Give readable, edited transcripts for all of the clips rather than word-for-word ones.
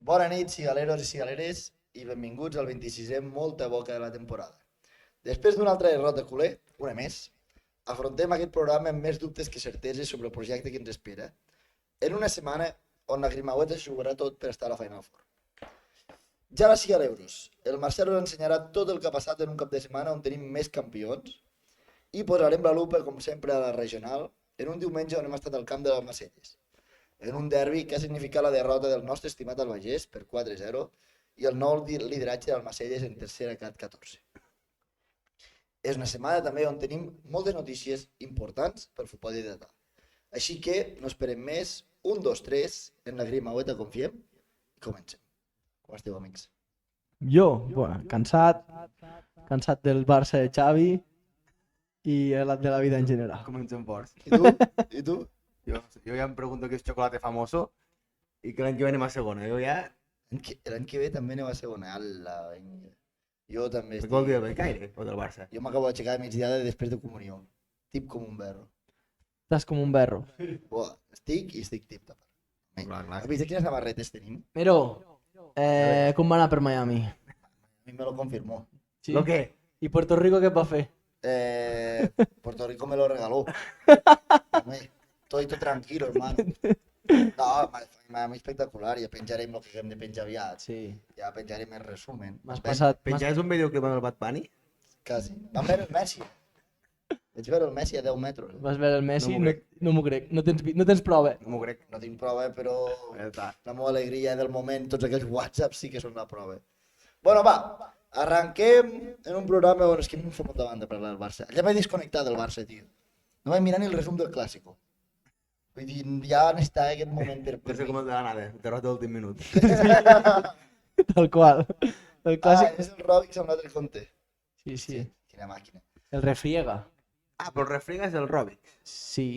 Bona nit, cigaleros i cigaleres, i benvinguts al 26è Molta Boca de la temporada. Després d'una altra derrota culer, una més, afrontem aquest programa amb més dubtes que certeses sobre el projecte que ens espera, en una setmana on la Grimaueta es jugarà tot per estar a la Final Four. Ja a la Cigaleuros, el Marcelo ens ensenyarà tot el que ha passat en un cap de setmana on tenim més campions i posarem la lupa, com sempre, a la regional, en un diumenge on hem estat al camp de les Macelles, en un derbi que ha significat la derrota del nostre estimat Albagés per 4-0 i el nou lideratge del Macelles en tercera CAT 14. És una setmana també on tenim moltes notícies importants pel futbol lleidatà. Així que no esperem més, 1, 2, 3, en la Grimaueta confiem i comencem. Com esteu, amics? Jo, bueno, cansat del Barça de Xavi i de la vida en general. Comencem forts. I tu? I tu? Jo ja em pregunto què és xocolate famoso i que l'any que ve anem a segona. Jo ja... L'any que ve també aneu a segona. Ala, vinga. Jo també Què estic... vol dir del Becaire o del Barça? Jo m'acabo d'aixecar a migdiada després de comunió. Tip com un berro. Estàs com un berro. Buah, estic tip tapat. Clar, clar. Has vist quines samarretes tenim? Miro, com va anar per Miami? A mi me lo confirmó. Sí? Lo què? I Puerto Rico què va fer? Puerto Rico me lo regaló. Hombre, todo tranquilo, hermano. No, Miami espectacular. Ja penjarem el que hem de penjar aviat. Sí. Ja penjarem el resumen. M'has passat... Penjaves un videoclip amb el Bad Bunny? Quasi. Vam veure el Messi. Vaig veure el Messi a 10 metres. Vas veure el Messi? No m'ho crec. No m'ho crec. No tens prova. No m'ho crec. No tinc prova, però Ja està. la meva alegria del moment, tots aquells whatsapps sí que són la prova. Bueno, va, arranquem en un programa on és que no em fa molta banda parlar del Barça. Ja m'he desconnectat del Barça, tio. No vaig mirar ni el resum del Clàssico. Vull dir, ja n'està aquest moment per No sé com el de l'anada, derrota d'últim minut. Tal qual. El clàssic... és el Robix amb l'altre conte. Sí. Quina màquina. El refriega. Ah, però el refriega és el Robic. Sí.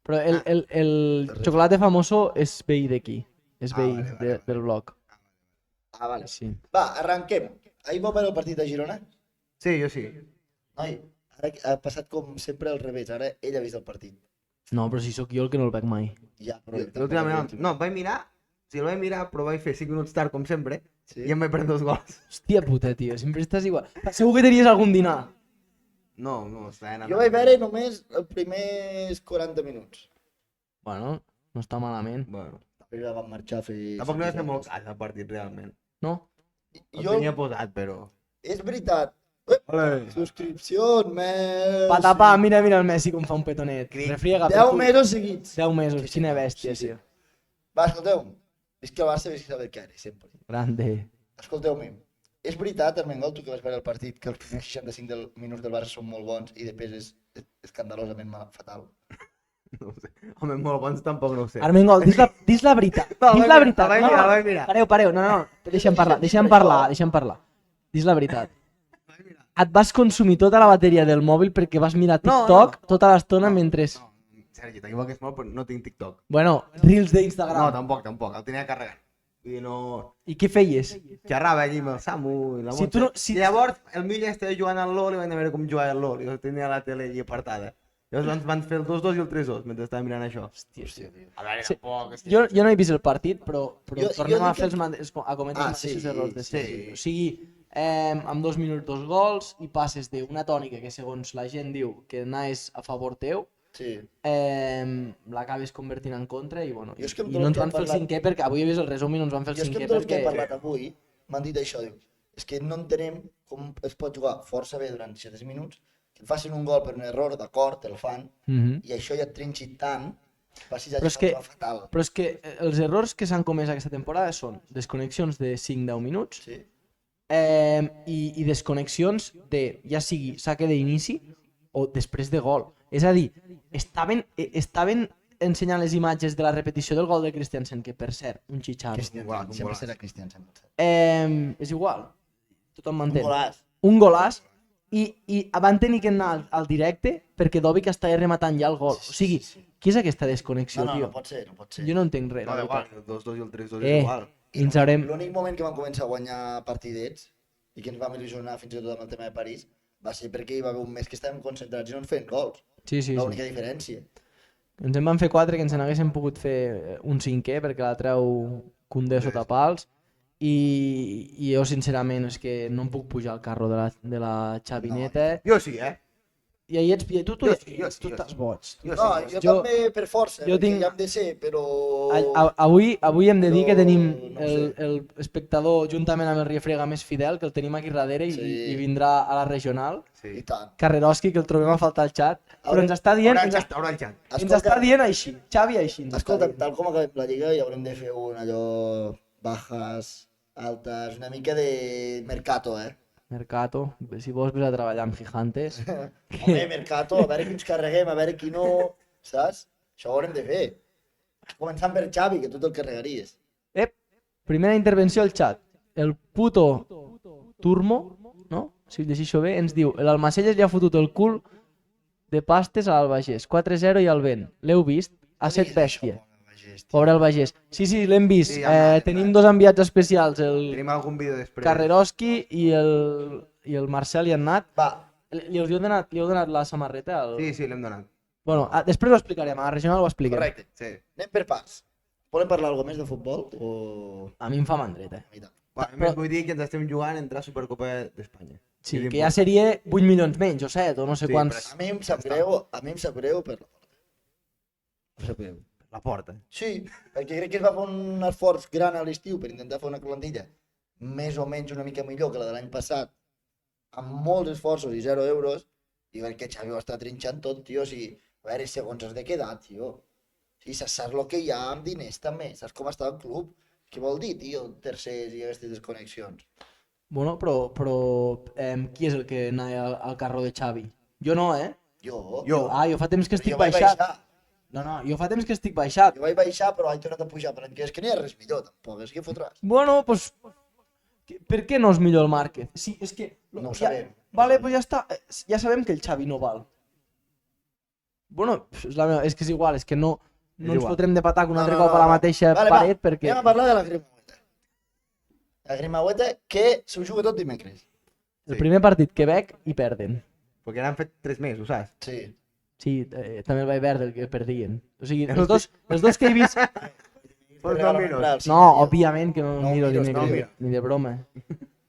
Però el chocolate famoso és veí d'aquí. És veí vale. del blog. Ah, vale. Sí. Va, arranquem. Ahir va veure el partit de Girona? Sí, jo sí. Noi, ara ha passat com sempre al revés. Ara ell ha vist el partit. No, però si sóc jo el que no el veig mai. Ja, però... Últimament, no, vaig mirar, sí, el vaig mirar, però vaig fer 5 minuts tard, com sempre, Sí. i em vaig prendre 2 gols. Hòstia puta, tio, sempre estàs igual. Segur que tenies algun dinar. No, està anant... Jo vaig veure només els primers 40 minuts. Bueno, no està malament. Bueno, Després ja vam marxar a fer... tampoc no vaig fer molt cas al partit, realment. No? El Jo, tenia posat, però... és veritat. Ole. Subscripció, Messi. Patapà, mira el Messi com fa un petonet. Refriega per 10 tu. mesos seguits. 10 mesos, Sí, sí, quina sí, bèstia, sí. tio. Va, escolteu. Visca el Barça, visca saber què era, sempre. Grande. Escolteu-me. És veritat, Armengol, tu que vas veure el partit, que els primers 65 minuts del Barça són molt bons i després és escandalosament fatal. No ho sé. Home, molt bons tampoc no ho sé. Armengol, dis la veritat. Dis la veritat. El vaig mirar. Pareu. No. Deixa'm parlar. Dis la veritat. Et vas consumir tota la bateria del mòbil perquè vas mirar TikTok tota l'estona mentre... No, Sergi, t'equivoques molt, però no tinc TikTok. Bueno, reels No, d'Instagram. tampoc, el tenia carregant. Vull dir, no... I què feies? Xerrava allí amb el Samu i la Si Montse. tu no- si- I llavors el Milla estava jugant al LoL i vam veure com jugava al LoL. I jo tenia la tele allí apartada. Llavors van fer el 2-2 i el 3-2 mentre estava mirant això. Hòstia, tio. A veure, Sí. tampoc... Jo no he vist el partit, però Jo tornem a dic fer que- a cometre els sí, mateixos errors de sí. sempre. O sigui, amb 2 minuts 2 gols i passes d'una tònica que segons la gent diu que anaves a favor teu, Sí. l'acabes convertint en contra i, bueno, Jo és que amb i tot no el ens que van hem fer el parlat- cinquè perquè avui he vist el resum i no ens van fer el Jo és que cinquè amb tot el que he perquè... parlat avui m'han dit això, diu, és que no entenem com es pot jugar força bé durant 60 minuts, que et facin un gol per un error, d'acord, el fan, Mhm. i això ja et trinxi tant, passis a Però és que- jugar fatal. Però és que els errors que s'han comès aquesta temporada són desconnexions de 5-10 minuts Sí. i desconnexions de, ja sigui saque d'inici o després de gol. És a dir, estaven ensenyant les imatges de la repetició del gol de Christiansen, que per cert, un xitxarro. golaç, un Sempre golaç. serà Cristian, sempre. És igual, tothom Un m'entén. golaç. Un golàs i van tenir que anar al directe perquè Dovic estava rematant ja el gol. O sigui, què és aquesta desconnexió, No, tio? no pot ser, no pot ser. Jo no entenc res. No, la igual, veritat. el 2-2 i el 3-2 Eh. és igual. I ens haurem... L'únic moment que vam començar a guanyar partidets i que ens vam il·lusionar fins i tot amb el tema de París va ser perquè hi va haver un mes que estàvem concentrats i no ens feien gols. Sí. L'única diferència. Ens en van fer 4 que ens n'haguessin pogut fer un cinquè perquè la treu Koundé sota pals i jo sincerament és que no em puc pujar al carro de la xavineta. Jo sí, eh? I ahir ets... Tu Jo sí, jo sí, tu jo estàs sí. boig. Jo No, sí, jo també per força, jo perquè tinc- ja hem de ser, però... Avui hem de dir que Però, tenim no ho sé. el espectador juntament amb el Riefrega més fidel, que el tenim aquí darrere Sí. i vindrà a la regional. I Sí. tant. Carreroski, que el trobem a faltar al xat, però Haurem- ens està dient, Haurà el xat, haurà el xat. ens està dient així, Xavi així. ens està Escolta, dient. tal com acabem la lliga ja haurem de fer un allò bajas, altes, una mica de mercato, eh? Mercato, si vols vés a treballar amb Gigantes. Home, mercato, a veure qui ens carreguem, a veure qui no, saps? Això ho haurem de fer. Començant per Xavi, que tu te'l carregaries. Primera intervenció al xat. El puto Turmo, no? Si ho llegeixo bé, ens diu l'Almacelles li ha fotut el cul de pastes a l'Albagés. 4-0 i al vent. L'heu vist? Ha set bèstia. Pobre Albagés. Sí, l'hem vist. Sí, ja, Tenim dos enviats especials, el Tenim algun vídeo després. Carreroski i el Marcel i en Nat. Va, Li heu donat la samarreta? Sí, l'hem donat. Bueno, després ho explicarem, a la regional ho expliquem. correcte. Sí. Anem per parts. Volem parlar alguna més de futbol? O... A mi em fa mandreta. A mi tant. Bueno, a més vull dir que ens estem jugant a entrar a Supercopa d'Espanya. Sí, És que ja important. seria 8 milions menys, o 7, o no sé Sí, quants. A mi em sap greu, per la porta. Em sap greu. La porta. Sí, perquè crec que es va fer un esforç gran a l'estiu per intentar fer una plantilla més o menys una mica millor que la de l'any passat, amb molts esforços i 0 euros, i perquè Xavi ho està trinxant tot, tio, o sigui, a veure, segons has de quedar, tio. Sí, saps el que hi ha amb diners també, saps com està el club? Què vol dir, tio, tercers i aquestes desconnexions? Bueno, però qui és el que anava al carro de Xavi? Jo no, eh? Jo? Jo fa temps que estic Jo vaig baixat. baixar. No, jo fa temps que estic baixat. Jo vaig baixar, però he tornat a pujar, però és que no hi ha res millor, tampoc, és que fotràs. Bueno, pues... Per què no és millor el Márquez? Sí, és que... No ho ja- sabem. Vale, pues ja està. Ja sabem que el Xavi no val. Bueno, és que és igual, és que no ens igual. fotrem de patac un altre cop a la mateixa Vale, paret va, perquè... anem a parlar de la Grimaueta. La Grimaueta que s'ho juga tot dimecres. El primer partit que veig i perden. Perquè n'han fet 3 mesos, saps? Sí. Sí, també el vaig veure el que perdien. O sigui, els dos que he vist... Pues no miro. No, òbviament que no No miro mires, no dimecres, miro. ni de broma.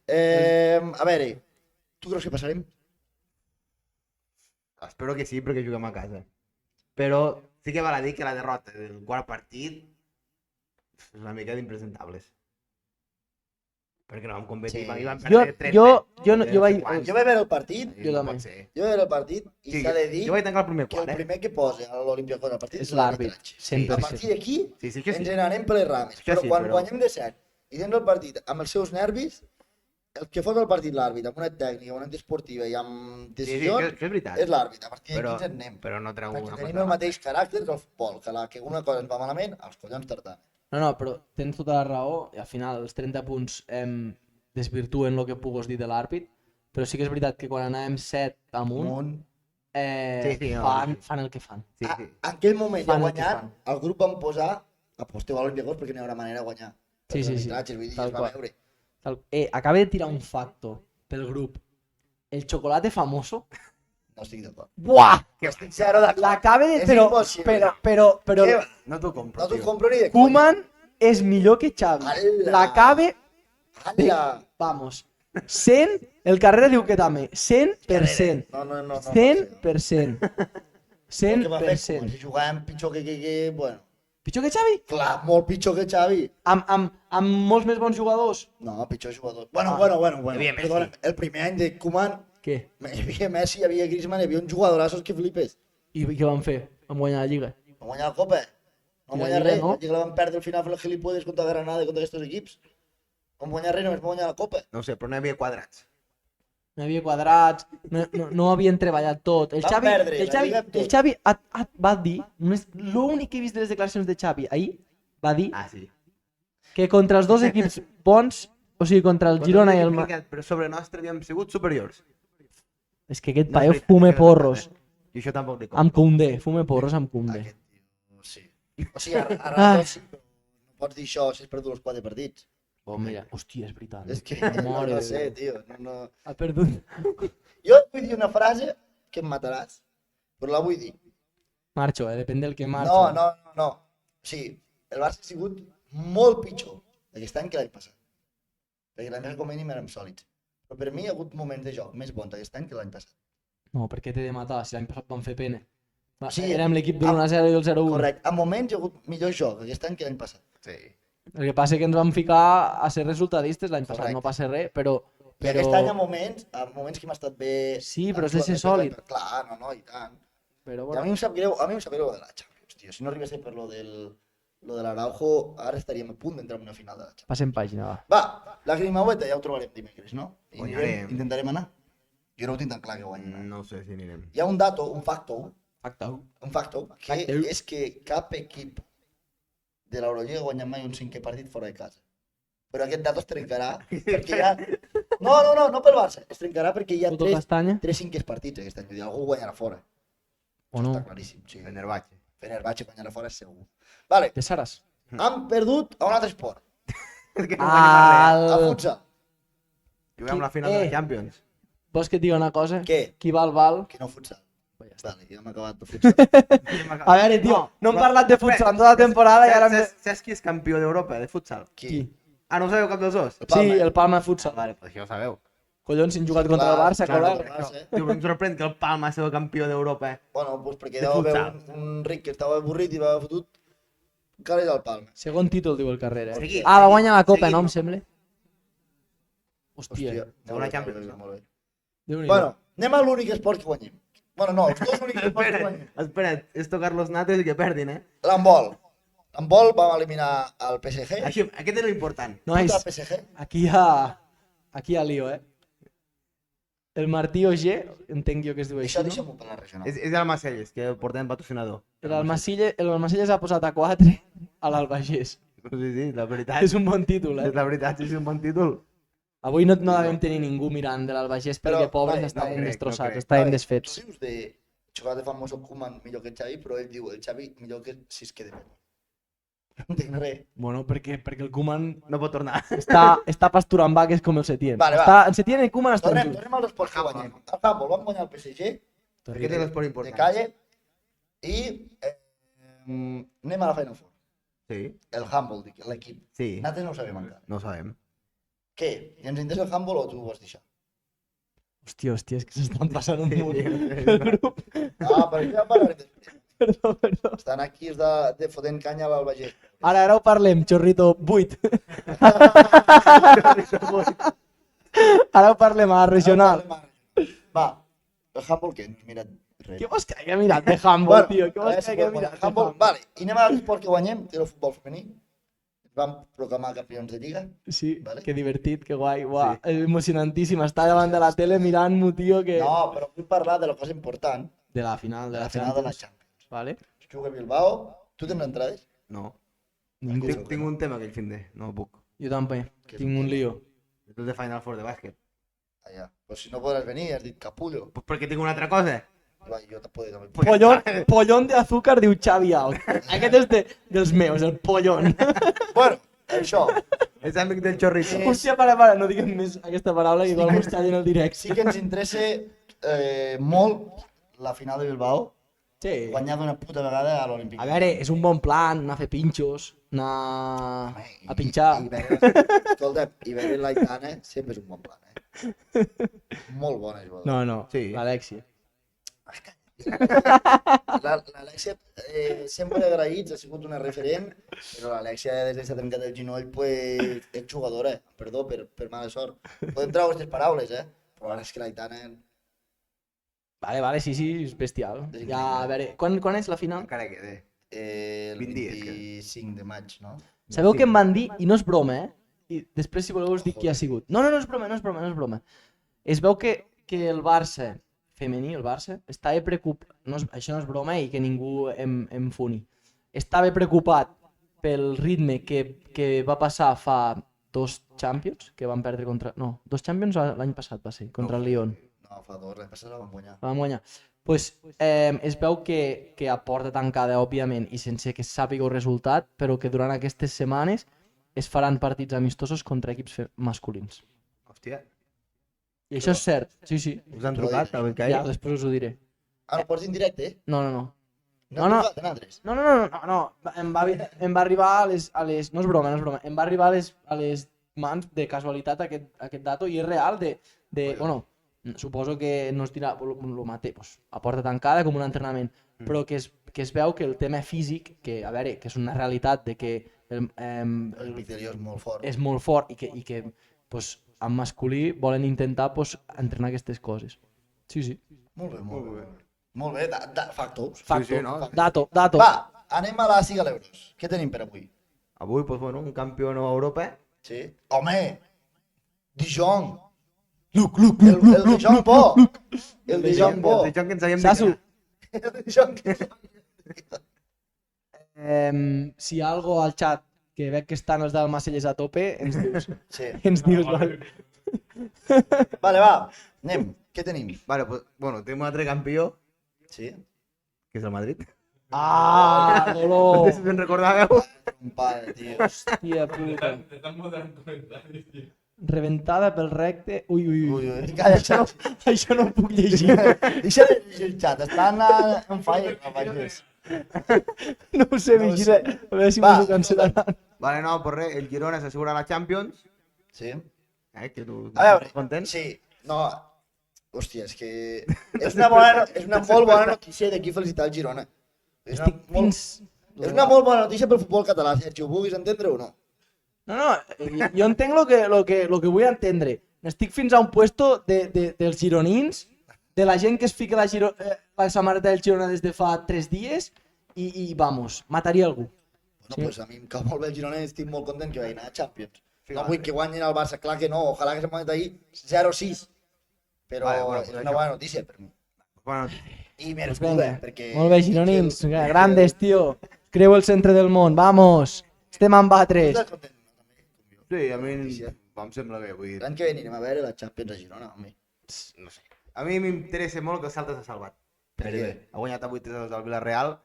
A veure, tu creus que passarem? Espero que sí, perquè juguem a casa. Però sí que val a dir que la derrota del quart partit és una mica d'impresentables. Perquè no vam competir, Sí. i vam Jo, perdre 30. jo vaig... Jo vaig veure el partit, Jo no també. pot ser. jo vaig veure el partit i Sí, s'ha de dir jo vaig tancar el primer que el quart, eh? primer que posa a l'Olimpia al partit És l'àrbit, l'arbitratge. 100%. A partir d'aquí Sí, sí que ens sí. n'anem per les rames. Això Però sí, quan però- guanyem de 7 i dins del partit amb els seus nervis, el que fos el partit l'àrbit, amb una tècnica, amb una esportiva i amb Sí, sí, decisions, que és veritat. és l'àrbit. A partir d'aquí Però, ens en anem. però no treu Perquè una tenim cosa. el mateix caràcter que el futbol, que una cosa ens va malament, els collons tardan. No, però tens tota la raó, i al final els 30 punts desvirtuen el que pugues dir de l'àrbit, però sí que és veritat que quan anàvem 7 amunt, Sí, no, fan el que fan. Sí, A, sí. en aquell moment, ja Fan el que guanyant, fan. el grup vam posar aposteu a l'Olympiacos perquè no hi haurà manera de guanyar. Sí, Els sí, sí. arbitratges, vull dir, Tal es va qual. veure. Acaba de tirar un facto pel grup. El chocolate famoso. No estic d'acord. Buah! Estic zero d'acord. L'acaba de... És Però, impossible. però, Què va? No t'ho compro, No t'ho tio. compro ni de conya. Koeman és millor que Xavi. Ala. L'acaba... Ala. Vamos. 100, el carrer diu que també. 100%. No. 100%. Què va fer? Com 100%. si jugàvem pitjor que... Bueno, Pitjor que Xavi? clar, molt pitjor que Xavi. Amb molts més bons jugadors? No, pitjor jugador. Bueno. Hi havia Messi. Perdona, el primer any de Koeman Què? hi havia Messi, hi havia Griezmann, hi havia uns jugadorassos que flipes. I què van fer? Van guanyar la Lliga. Van guanyar la Copa. No I van la guanyar Lliga, res. no? La Lliga la van perdre al final per les gilipolles contra Granada i contra aquests equips. No van guanyar res, només van guanyar la Copa. No ho sé, però no hi havia quadrats. No hi havia quadrats, no havien treballat tot. El Van Xavi, perdre el la Xavi, Lliga amb tot. el Xavi va dir, l'únic que he vist de les declaracions de Xavi ahir, va dir Ah, sí. que contra els dos equips bons, o sigui, contra el Girona i el... Però sobre nostre havíem sigut superiors. És que aquest No és paio veritat, fume això és porros. veritat, eh? I això tampoc li Amb compro. Koundé, fume porros amb Koundé. Aquest tio, sí. O sigui, a Rato sí, però no pots dir això si has perdut els 4 partits. Oh, mira, hòstia, és veritat. És que Mare no de sé, Déu. tio. No. Ha perdut. Jo et vull dir una frase que em mataràs, però la vull dir. Marxo, depèn del que marxo. No. O sigui, el Barça ha sigut molt pitjor aquest any que l'any passat. perquè l'any passat com a mínim érem sòlids. Però per mi hi ha hagut moments de joc més bons aquest any que l'any passat. No, per què t'he de matar si l'any passat vam fer pena? Sí, Érem l'equip de l'1-0 i el 0-1. Correcte, a moments hi ha hagut millor joc aquest any que l'any passat. Sí. El que passa és que ens vam ficar a ser resultadistes l'any passat, Correcte. no passa res, però... I aquest any a moments que hem estat bé... Sí, però has de ser actualment, sòlid. Clar, no, i tant. Però I a bueno, mi em sap greu de la Champions, tio. Si no arribés per lo de l'Araujo, ara estaríem a punt d'entrar en una final de la Champions. passem pàgina, va. Va, la Grimaueta ja ho trobarem dimecres, no? I Guanyarem. intentarem anar. Jo no ho tinc tan clar que guanyarem. No sé si anirem. Hi ha un dato, un facto, que Facto. és que cap equip de l'Eurolliga ha guanyat mai un 5è partit fora de casa. Però aquest dato es trencarà perquè hi ha... No pel Barça, es trencarà perquè hi ha Toto Castanya? 3 5è partits aquest any. Vull dir, algú guanyarà fora. O no? Està claríssim, sí. Fenerbahce. Fenerbahce guanyarà fora segur. Vale, De Saras? han perdut a un altre esport, És que no guanyem a Al... futsal. res. Juguem la final de la Champions. Vols que et digui una cosa? Què? Qui va al Val? Que no futsal. Pues ja està. Vale, ja hem acabat de futsal. A veure, tio, no hem parlat de futsal en tota la temporada i ara... Saps qui és campió d'Europa de futsal? Qui? Ah, no ho sabeu cap dels dos? El Sí, Palma. el Palma Futsal. Vale, pues això ho sabeu. Collons, si han jugat contra el Barça, clar, col·lega. contra el Barça. Tio, em sorprèn que el Palma sigui campió d'Europa. Bueno, doncs perquè De deu haver futsal. un ric que estava avorrit i va haver fotut calés al Palma. Segon títol, diu el carrer, eh? Seguim, Ah, va guanyar la Copa, seguim. no, em sembla? Hòstia. Segona Champions, no? Molt bé. Déu-n'hi-do. Bueno, anem a l'únic esport que guanyem. Bueno, no, els dos únics esports que guanyem. Espera't, és tocar los nates i que perdin, eh? L'handbol. L'handbol vam eliminar el PSG. Això, aquest és l'important. Nois, Puta PSG. aquí hi ha lío, eh? El Martí Oger, entenc jo que es diu així, Això no? deixa'm-ho per la regional. És el Macelles, que portem patrocinador. L'Almacelles ha posat a 4 a l'Albagés. Sí, la veritat. És un bon títol, eh? És la veritat, sí, és un bon títol. Avui no devem tenir ningú mirant de l'Albagés Però, perquè pobres vale, estaven no crec, destrossats, no crec. estaven Vale, desfets. Tu dius de jugar de famoso Koeman millor que el Xavi, però ell diu el Xavi millor que si es queda. No entenc res. Bueno, perquè el Koeman No pot tornar. està pasturant vaques com el Setién. Vale, va. Està, el Setién i Koeman estan Tornem, junts. tornem als esports que guanyem. Al handball vam guanyar el PSG, Aquest és l'esport de important. calle, i anem a la Final Four. Sí, El handball, dic, l'equip. sí. Nosaltres no ho sabem encara. No ho sabem. Què? I ens interessa el handball o tu ho vols deixar? Hòstia, és que s'estan passant un munt. Sí, El grup. Ah, però ja parlarem després. Perdó. Estan aquí els de fotent canya a l'Albagés. Ara ho parlem, xorrito 8. Ara ho parlem a la regional. Va, el handball què? No has mirat res. Què vols que hagi mirat de handball, tio? Què a vols veure que si hagi podem mirat guanyar de handball. handball? Vale, i anem a l'esport que guanyem, que era el futbol femení. Ens vam proclamar campions de lliga. Sí, Vale. que divertit, que guai. Uah, emocionantíssim. Està davant de la tele mirant-m'ho, tio, que... No, però vull parlar de la cosa important, De la final, de la final de la Champions. Vale? Es juga a Bilbao. Tu tens entrades? No. Ningú. Tinc un tema aquell fin de... No puc. Jo també. Que és Tinc un lío. És el de Final Four de bàsquet. Allà. Però si no podràs venir, has dit capullo. Pues perquè tinc una altra cosa. Va, jo te puedo també. Pollón de azúcar, diu Xavi Out. Aquest és dels meus, el pollón. Bueno, això. És amic del xorrito. Hòstia, para, no diguem més aquesta paraula que igual m'ho tallen el directe. Sí que ens interessa molt la final de Bilbao. Sí. Guanyar d'una puta vegada a l'Olímpic. A veure, és un bon plan, anar a fer pinxos, anar a pinxar. Escolta, i veure l'Aitana sempre és un bon plan, Molt bona jugadora. No, Sí. l'Alexia. L'Alexia, sempre agraïts, ha sigut una referent, però l'Alexia des que s'ha trencat el genoll, pues, és jugadora, perdó per mala sort. Podem treure aquestes paraules, però ara és que l'Aitana... Vale, sí, és bestial. Ja, a veure, quan és la final? Encara queda. El 20 dies, 25 de maig, no? Sabeu Sí. què em van dir? I no és broma, I després, si voleu, us dic qui ha sigut. No és broma. Es veu que el Barça, femení, el Barça, estava preocupat, això no és broma i que ningú em funi, estava preocupat pel ritme que va passar fa 2 Champions, que van perdre contra... No, 2 Champions l'any passat va ser, contra el Lyon. No, fa 2, l'any passat la van guanyar. Vam guanyar. Pues, es veu que a porta tancada, òbviament, i sense que es sàpiga el resultat, però que durant aquestes setmanes es faran partits amistosos contra equips masculins. Hòstia. I això és cert, sí. Us han trucat al Becai? Ja, després us ho diré. Ah, no pots dir en directe, No. No, No. no. trucat en altres. No. Em va arribar a les... No és broma. Em va arribar a les mans de casualitat aquest dato i és real bueno, suposo que no es dirà el mateix, pues, a porta tancada com un entrenament, però que es veu que el tema físic, que a veure, que és una realitat de que El Victorió és molt fort. és molt fort i que pues, en masculí volen intentar pues, entrenar aquestes coses. Sí, sí. Molt bé, molt bé. Molt bé, factos. Facto, no? dato. Va, anem a la Siga l'Euros. Què tenim per avui? Avui, pues, bueno, un campió nou a Europa. Sí? Home! Dijon! El Dijon bo! El Dijon bo! El Dijon que ens havíem Sasu, El Dijon que... si hi ha algo al chat que veig que estan els del Macelles a tope, ens dius. Sí. Ens dius, vale. Vale, va, anem. Què tenim? Vale, pues, bueno, tenim un altre campió, Sí? que és el Madrid. Ah, No dolor. sé si te'n recordàveu. Un pare, tio. Hòstia puta. Reventada pel recte. Ui. Ui, calla, xat. Això no ho puc llegir. Deixa de llegir el xat, estan en fire. No facis. No ho sé, No ho vigila. sé. A veure si Va. m'ho cancel·laran. Vale, no, pues res, el Girona s'assegura la Champions. Sí? Que tu A veure, content? sí, no, hòstia, és que és una molt bona notícia d'aquí felicitar el Girona. És una, Estic molt, fins... és una molt bona notícia pel futbol català, Sergio, ho vulguis entendre o no? No, jo entenc lo que vull entendre. Estic fins a un puesto dels gironins, de la gent que es fica la samarreta del Girona des de fa 3 dies i vamos, mataria algú. Bueno, Sí. pues a mi em cau molt bé el Girona i estic molt content que vagin a Champions. No vull que guanyin el Barça, clar que no, ojalà que se m'ha ahir 0-6. Però Vale, bueno, és pues una això. bona notícia per mi. Bueno, I Pues merescuda, venga. perquè... Molt bé, gironins, grandes, tio. Creu el centre del món, vamos. Estem amb Tu batres. estàs content? No, també, com jo. sí, a mi Notícia. em sembla bé, vull dir, L'any que ve anirem a veure la Champions a Girona, home. no sé. A mi m'interessa molt que el Celta s'ha salvat. Per què? Ha guanyat a 8-3 al Villarreal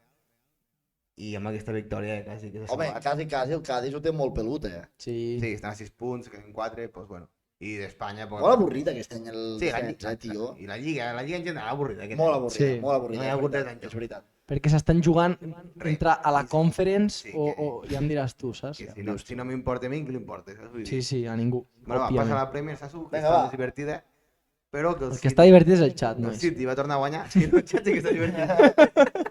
i amb aquesta victòria quasi que s'ha Home, salvat. quasi el Cádiz ho té molt pelut, eh? Sí. Sí, estan a 6 punts, que en 4, doncs bueno. I d'Espanya, doncs... Molt avorrit aquest any el Sí, la descens, tio. I la Lliga en general avorrida. aquest Molt any. avorrida, Sí. molt avorrida. No hi ha és hagut veritat, res d'enlloc. És veritat. Perquè s'estan jugant entrar a la conference Sí, o ja em diràs tu, saps? Que si no m'importa a mi, què li importa? Saps? Vull dir. Sí, sí, a ningú. Bueno, va, òbviament. passa la Premier, Sasu, que Vinga, està va. més divertida, però que El que està divertit és el xat, no el és? City va tornar a guanyar. Sí, no, el xat sí que està divertit.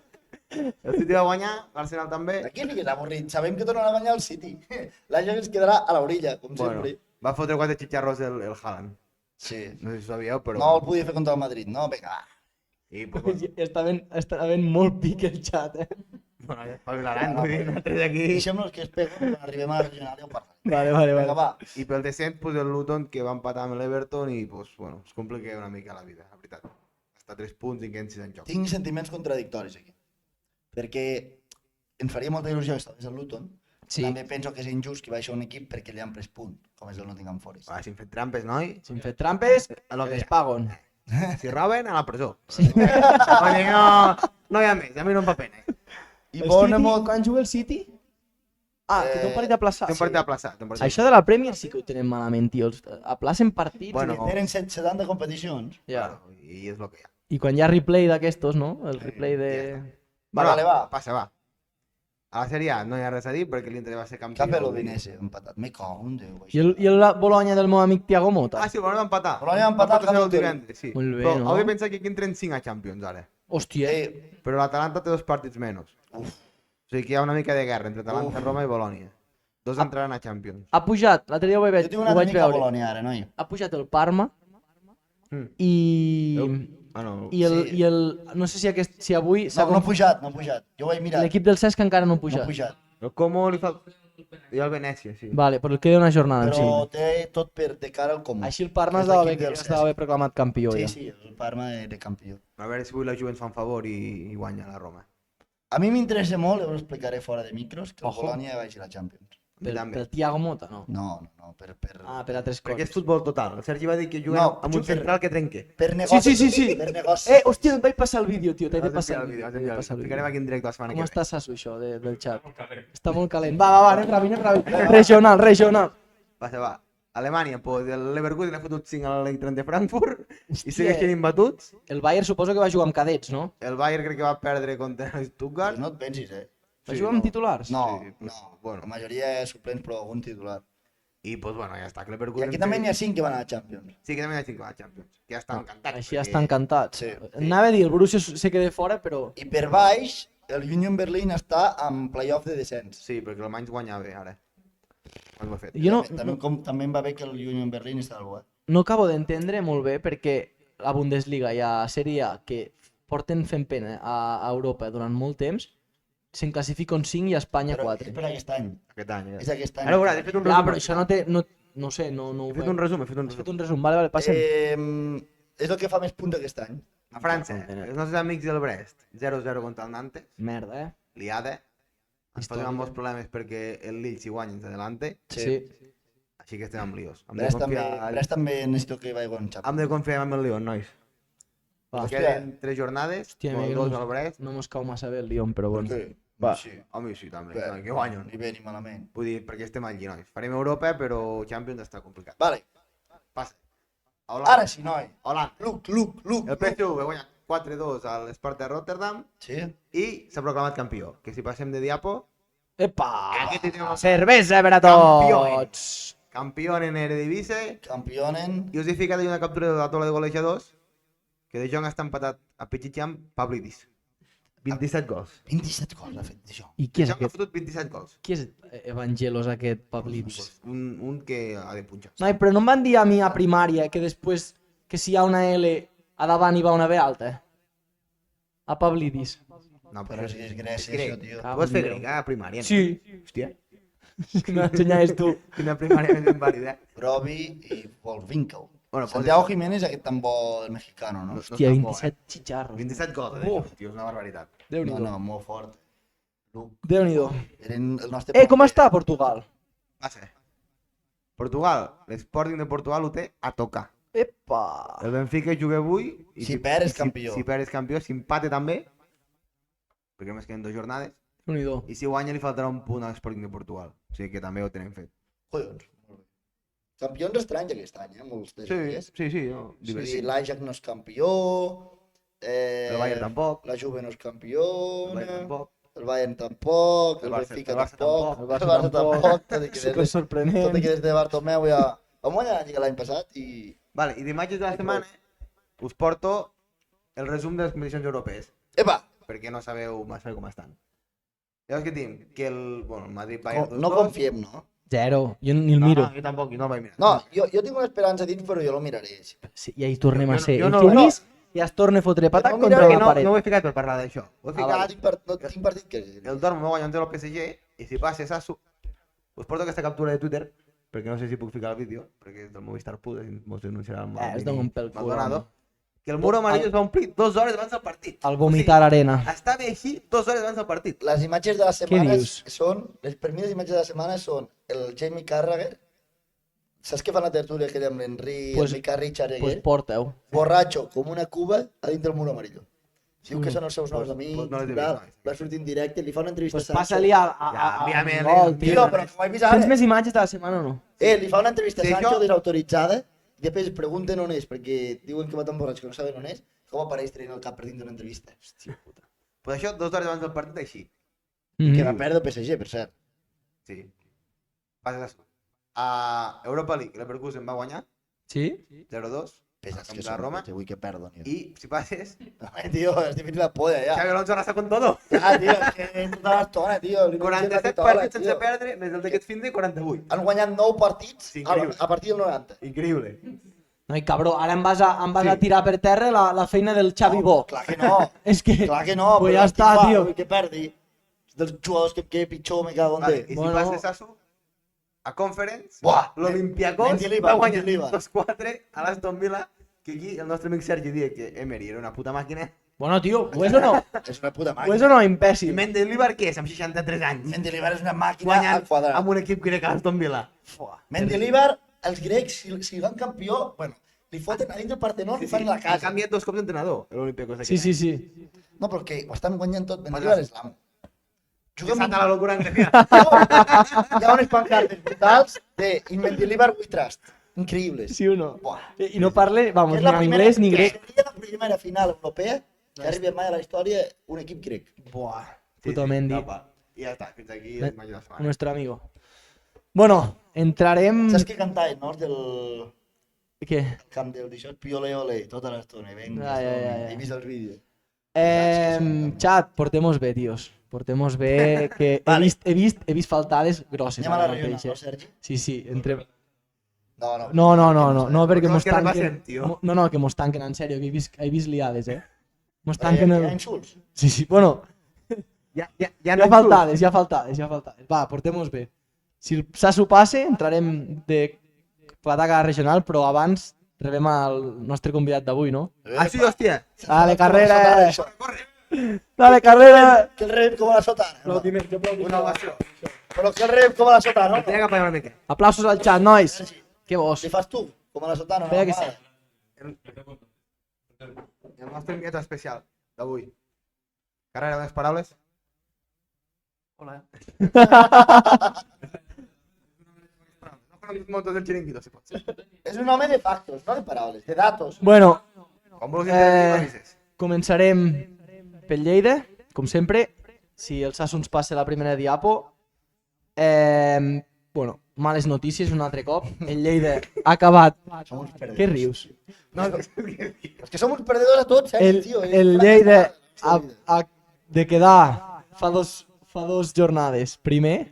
El City va guanyar, l'Arsenal també. Aquí sí que és avorrit. Sabem que tornen a guanyar el City. La gent es quedarà a l'orilla, com Bueno, sempre. va fotre 4 xitxarros el Haaland. Sí. No sé si ho sabíeu, però... No el podia fer contra el Madrid, no? Vinga, va. I, pues, bueno, Està ben molt pic el xat, eh? bueno, ja espavilaran, vull dir, nosaltres aquí... Deixem-los que es peguen quan arribem a la regional i ho parlarem. Vale. Vinga, va. I pel descens, pues, el Luton, que va empatar amb l'Everton i, pues, bueno, es complica una mica la vida, la veritat. Està a 3 punts i queden 6 en joc. Tinc sentiments contradictoris aquí. Perquè em faria molta il·lusió que estigués el Luton. Sí. També penso que és injust que baixi un equip perquè li han pres punt, com és el Nottingham Forest. Va, si hem fet trampes, noi, Si hem fet trampes, a lo que les hi ha. paguen. Si roben, a la presó. Sí. Oye, no hi ha més, a mi no em fa pena. I El bona City, molt... quan juga el City? Ah, que té un partit aplaçat. Té un partit aplaçat. té un partit Això de la Premier sí que ho tenen malament, tio. Els aplacen partits. Bueno, Que tenen 70 competicions. Ja. Claro, i és el que hi ha. I quan hi ha replay d'aquestos, no? El replay de... Vale, va. Passa, va. A la Sèrie A no hi ha res a dir perquè l'Inter va ser campió. Cap a l'Udinese, empatat. Me cago en Déu. I el Bologna del meu amic Thiago Motta? Ah, sí, el Bologna va empatar. Bologna va empatar el amb el divendres, sí. Molt bé, Però no? heu de pensar que aquí entren 5 a Champions, ara. Hòstia. Però l'Atalanta té 2 partits menys. Uf. O sigui que hi ha una mica de guerra entre Atalanta, Uf. Roma i Bologna. 2 entraran a Champions. Ha pujat, l'altre dia ho Jo vaig, tinc ho una vaig mica a veure. Bologna ara, noi. Ha pujat el Parma Mm. i... Bueno, Sí. No sé si avui... No, no ha pujat, no ha pujat. Jo ho he mirat. L'equip del Cesc encara no ha No pujat. ha pujat. el Como li fa... I el Venècia, sí. Vale, però el queda una jornada en Però sí. té tot per de cara al comú. Així el Parma És estava l'equip bé, del estava bé proclamat campió Sí, ja. sí, el Parma de campió. A veure si avui la Juve ens fa un favor i guanya la Roma. A mi m'interessa molt, ho explicaré fora de micros, que el Ojo. Bologna vagi a la Champions. Per Thiago Motta, no? No, per Ah, per altres Perquè és coses. futbol total. El Sergi va dir que juga No, amb un juga- central que trenque. per negoci. Sí, sí, sí, sí. Per negoci. Hòstia, et vaig passar el vídeo, tio, t'he de Has passar d'enviar el vídeo. has t'he de d'enviar passar el Ficarem vídeo. aquí en directe la setmana Com que està Sasu, això, del xat? Està molt calent. Va, anem ràpid. Regional. ve. Va. Alemanya, pues, el Leverkusen ha fotut 5 a l'Eintracht de Frankfurt i segueixen imbatuts. El Bayern suposo que va jugar amb cadets, no? El Bayern crec que va perdre contra el Pues Stuttgart. no et pensis, Va Sí, jugar amb titulars? No, Sí, no. bueno. La majoria és suplents, però algun titular. I, pues, bueno, ja està. Que I Leverkusen... aquí també n'hi ha 5 que van a la Champions. Sí, que també hi ha 5 que van a Champions. Que ja estan encantats. Així ja estan encantats. Sí. Anava a dir, el Borussia se queda fora, però... I per baix, el Union Berlin està en playoff de descens. Sí, perquè l'Alemanys guanyava bé, ara. Quan ho ha fet. Jo no, També em va bé que el Union Berlin està al bo. no acabo d'entendre molt bé perquè la Bundesliga i a Serie A, que porten fent pena a Europa durant molt temps, se'n classifiquen 5 i a Espanya Però 4. és per aquest any. Aquest any, És aquest any. Ara veuràs, he fet un Clar, resum. però això no té... No sé, no ho He fet veig. un resum, he fet un Has fet resum. un resum, vale, passem. És el que fa més punts aquest any. A França, els nostres amics del Brest, 0-0 contra el Nantes, Merda, liada. Ens Històrica. posem amb molts problemes perquè el Lille, si guanya, ens adelante. Sí. Així que estem amb líos. Brest també necessito que vagi en Champions. Hem de confiar en el Lyon, nois. Va. Queden 3 jornades, Hòstia, con mira, 2 no- al Brest. No mos cau massa bé el Lyon, però bueno. Sí. Va. Sí. Home, sí, també. Bé, Que guanyen. Ni bé ni malament. Vull dir, perquè estem allí, nois. Farem Europa, però Champions està complicat. Vale. Passa. A Holanda. Ara sí, noi. Holanda. Luc. El PSV guanya 4-2 a l'Esport de Rotterdam Sí. i s'ha proclamat campió. Que si passem de diapo, Epa! aquí tenim Cervesa per a Campione. tots! campió en Eredivisie. Campionen. I us he ficat allà una captura de la taula de golejadors que De Jong està empatat a Pichichi amb Pavlidis. 27 gols. 27 gols ha fet això. I qui De és Jong ha aquest? fotut 27 gols. Qui és Evangelos aquest Pavlidis? Pues un que ha de punxar. Noi, però no em van dir a mi a primària que després, que si hi ha una L a davant hi va una B alta? A Pavlidis. No, Però és que és Grècia, grec. això, tio. Ah, Tu vas fer Déu. grec a primària? no? Sí. Hòstia, Me l'ensenyaves tu. quina primària més invàlida. Brovi i Wolvinkel. Bueno, pues Santiago això. Jiménez, aquest tan bo, el mexicano, no? Hòstia, està bo, 27 xitxarros. 27 gols, De Jong, tio, és una barbaritat. No, Déu-n'hi-do. no, molt fort. Luc, Déu-n'hi-do. eren el nostre... Com està Portugal? Va ser. Portugal, l'Sporting de Portugal ho té a tocar. Epa! El Benfica juga avui. Si perd és i campió. Si perd és campió, si empate també, perquè només queden 2 jornades, Déu-n'hi-do. i si guanya li faltarà un punt a l'Sporting de Portugal. O sigui que també ho tenen fet. Collons, molt bé. Campions estranys aquest any, molts de dies. sí, no, Sí, divertit. l'Ajax no és campió, El Bayern tampoc, la Juve no és el campiona, Bayern tampoc. el Bayern tampoc, El el Barça- Benfica el Barça tampoc, tampoc, el el Barça Barça tampoc, tot i que Super des de, sorprenent. tot i que des de Bartomeu ja... Vam guanyar la Lliga l'any passat i... Vale, i d'imatges de la setmana us porto el resum de les competicions europees, Epa! perquè no sabeu massa com estan. Llavors què tinc? Que el Madrid No, Bayern 2-2. no confiem, no? Zero. Jo ni el miro. No, jo tampoc, jo no el vaig mirar. No, jo tinc una esperança dins, però jo lo miraré. Sí, i ahí tornem a ser. Jo El no que lo- vist ja es torna a fotre patac no, contra mira, la no, paret. no ho he ficat per parlar d'això. Ho he No ficat, tinc partit que... el Dortmund va guanyar el PSG, i si passa Sassu, us porto aquesta captura de Twitter, perquè no sé si puc ficar el vídeo, perquè és del Movistar Plus, i mos denunciarà el Es dona un pel cul. Maldonado, que el muro amarillo es va omplir 2 hores abans del partit. Al vomitar arena. Estava així 2 hores abans del partit. Les imatges de la setmana dius? són... Per mi les imatges de la setmana són el Jamie Carragher, saps que fan la tertúlia aquella amb l'Henry, Pues- el Mica Richard, Pues porteu. borratxo com una cuba a dins del muro amarillo. Diu que Mm. són els seus nous amics, pues no les he tal, vist, no. va sortir en directe, li fa una entrevista Pues a Sancho. passa-li a Ja, envia-me el- gol, Tio, tio. però que ho he vist Tens ara. més imatges de la setmana o no? Li fa una entrevista a Sí, Sancho això- desautoritzada, i després pregunten on és, perquè diuen que va tan borratxo que no saben on és, com apareix traient el cap per dins d'una entrevista. Hòstia puta. Pues això, 2 hores abans del partit, així. Que va Mhm. perdre el PSG, per cert. Sí. Passa Sassu. A Europa League, Leverkusen va guanyar Sí? 0-2 Pesats que contra són, Roma. que vull que perdoni. i si passes, Tio, estic fent la polla, ja. Xavi Alonso arrasa con todo. Ja, tio, és que tota l'estona, tio. li 47 tota l'estona, partits sense tio. perdre, més el d'aquest fin de 48. Han guanyat 9 partits Sí, a increïble. partir del 90. Increïble. Noi, cabró, ara em vas a tirar per terra la feina del Xavi Bo. Clar que no, És que... clar que no, Pues però ja estic està, fa, tio. vull que perdi. És dels jugadors que pitjor me cago en Vale, Déu. i si Bueno. passes Sassu, a Conference, Buah, l'Olympiacos Mendilibar, va guanyar Mendilibar. 2-4 a l'Aston Villa, que aquí el nostre amic Sergi dia que Emery era una puta màquina. Bueno, tio, ho és o no? És una puta Ho és màquina. o no, I imbècil? Mendilibar, què és? Amb 63 anys. Mendilibar és una màquina Guanyant al quadrat. amb un equip grec a l'Aston Villa. Mendilibar, els grecs, si van campió, bueno, li foten a dins del Partenó, li fan la Ha casa. canviat 2 cops d'entrenador, l'Olympiacos. Sí, sí, sí. No, però que ho estan guanyant tot. Mendilibar és l'amo. Juga amb Santa la locura en Grecia. Hi ha unes pancartes brutals de In Mendilibar We Trust. Increïbles. Sí o no? Buah. I no parle, vamos, És ni la primera- anglès ni grec. Seria la primera final europea que arribi mai a la història un equip grec. Buah, puto Mendy, Apa. I ja està, fins aquí el Major de la setmana. nuestro amigo. Bueno, entrarem... Saps què cantaven, no? Del Què? camp del d'això, piole ole, tota l'estona. Vinga, he vist els vídeos. Xat, portem-nos bé, tios. Portem-nos bé, que Vale. he vist faltades grosses. Anem a la ara regional, mateix, no, Sergi? Sí, entre... No. No, perquè No, mos que no tanquen... passem, tio. No, que mos tanquen, en sèrio, que he vist liades, Mos Hi tanquen ha el... insults? Sí, bueno, Ja hi ha faltades. Va, portem-nos bé. Si el Sasu passe, entrarem de pataca regional, però abans rebem el nostre convidat d'avui, no? Ah, sí, hòstia. Dale, Com a carrera. sotana, això. Dale, carrera! Que el rebem com a la sotana. No? Una ovació. Però que el rebem com a la sotana, no? Tenia que pagar una mica. Aplausos al xat, nois. Sergi, Què vos? li fas tu? Com a la sotana, no? Espera que Mare. sí. El nostre enviat especial d'avui. Carrera, unes paraules? Hola. No conoces montos del chiringuito, si pot ser. És un home de factos, no de paraules, de datos. Bueno, Com vulguis intervenir, m'avises. començarem pel Lleida, com sempre. Si el Sasu ens passa la primera diapo. Bueno, males notícies un altre cop. El Lleida ha acabat... Som uns perdedors. Què rius? No, És que som uns perdedors a tots, Sergi, tio. El Lleida ha de quedar fa dos jornades primer,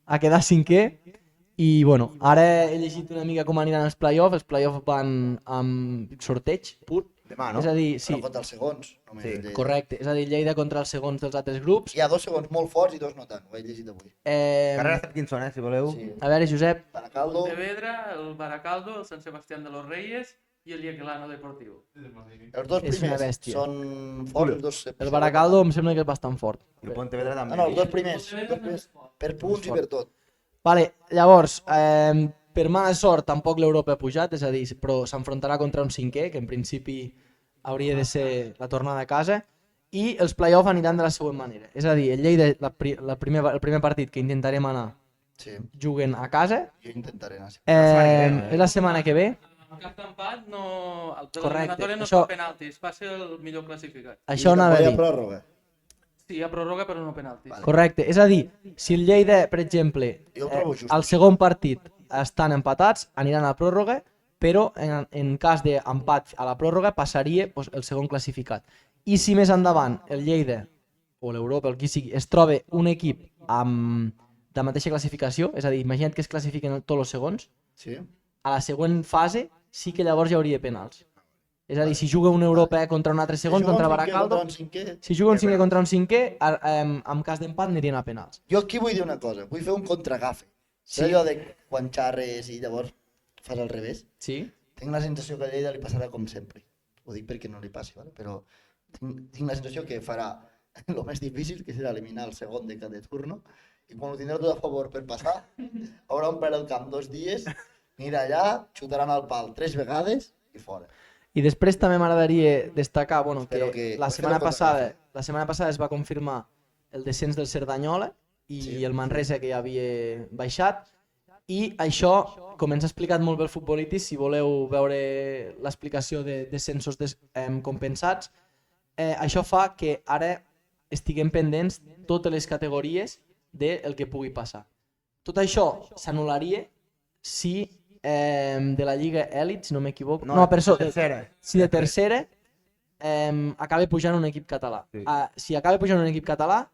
a quedar cinquè, i bueno, ara he llegit una mica com aniran els play-offs van amb sorteig pur, demà, no? és a dir, Sí. sí, Però contra els segons. Només Sí, el Lleida. correcte, és a dir, Lleida contra els segons dels altres grups. Hi ha 2 segons molt forts i 2 no tant, ho he llegit avui. Carrera sap quins són, si voleu. Sí. A veure, Josep, Baracaldo, Pontevedra, el Baracaldo, el San Sebastián de los Reyes i el Yaquelano Deportivo. els 2 És una primers bèstia. són forts. Els dos el Baracaldo em sembla que és bastant fort. I el Pontevedra també. No, els 2 primers. Per punts i per tot. Vale, llavors, per mala sort tampoc l'Europa ha pujat, és a dir, però s'enfrontarà contra un cinquè, que en principi hauria de ser la tornada a casa, i els play-off aniran de la següent manera. És a dir, el Lleida, el primer partit que intentarem anar, Sí, juguen a casa, jo intentaré anar. Sí. és la setmana que ve, En cas d'empat, no, el de Correcte, l'eliminatòria no això- fa penaltis, passa el millor classificat. això anava a I dir. pròrroga. Sí, hi ha pròrroga però no penaltis. Vale. Correcte, és a dir, si el Lleida, per exemple, Jo ho trobo just. al segon partit estan empatats, aniran a pròrroga, però en cas d'empat a la pròrroga passaria pues, el segon classificat. I si més endavant el Lleida o l'Europa, el qui sigui, es troba un equip amb de mateixa classificació, és a dir, imagina't que es classifiquen tots els segons, Sí. a la següent fase sí que llavors hi hauria penals. És a dir, si juga un europeu contra un altre segon, contra Baracaldo, si juga un cinquè contra un cinquè, en cas d'empat anirien a penals. Jo aquí vull dir una cosa, vull fer un contragafe. Sí. Sí. Allò de quan xarres i llavors fas al revés. Sí? Tinc la sensació que a Lleida li passarà com sempre. Ho dic perquè no li passi, ¿vale? Però tinc la sensació que farà el més difícil, que serà eliminar el segon de cada turno, i quan ho tindrà tot a favor per passar, haurà omplert el camp 2 dies, anirà allà, xutaran al pal 3 vegades i fora. I després també m'agradaria destacar bueno, Espero que que- la espero setmana que passada es va confirmar el descens del Cerdanyola i Sí. el Manresa que ja havia baixat, i això, com ens ha explicat molt bé el futbolític, si voleu veure l'explicació de descensos compensats, això fa que ara estiguem pendents totes les categories del que pugui passar. Tot això s'anul·laria si de la Lliga Elite, si no m'equivoco, tercera. si de tercera acaba pujant un equip català. Sí. Si acaba pujant un equip català,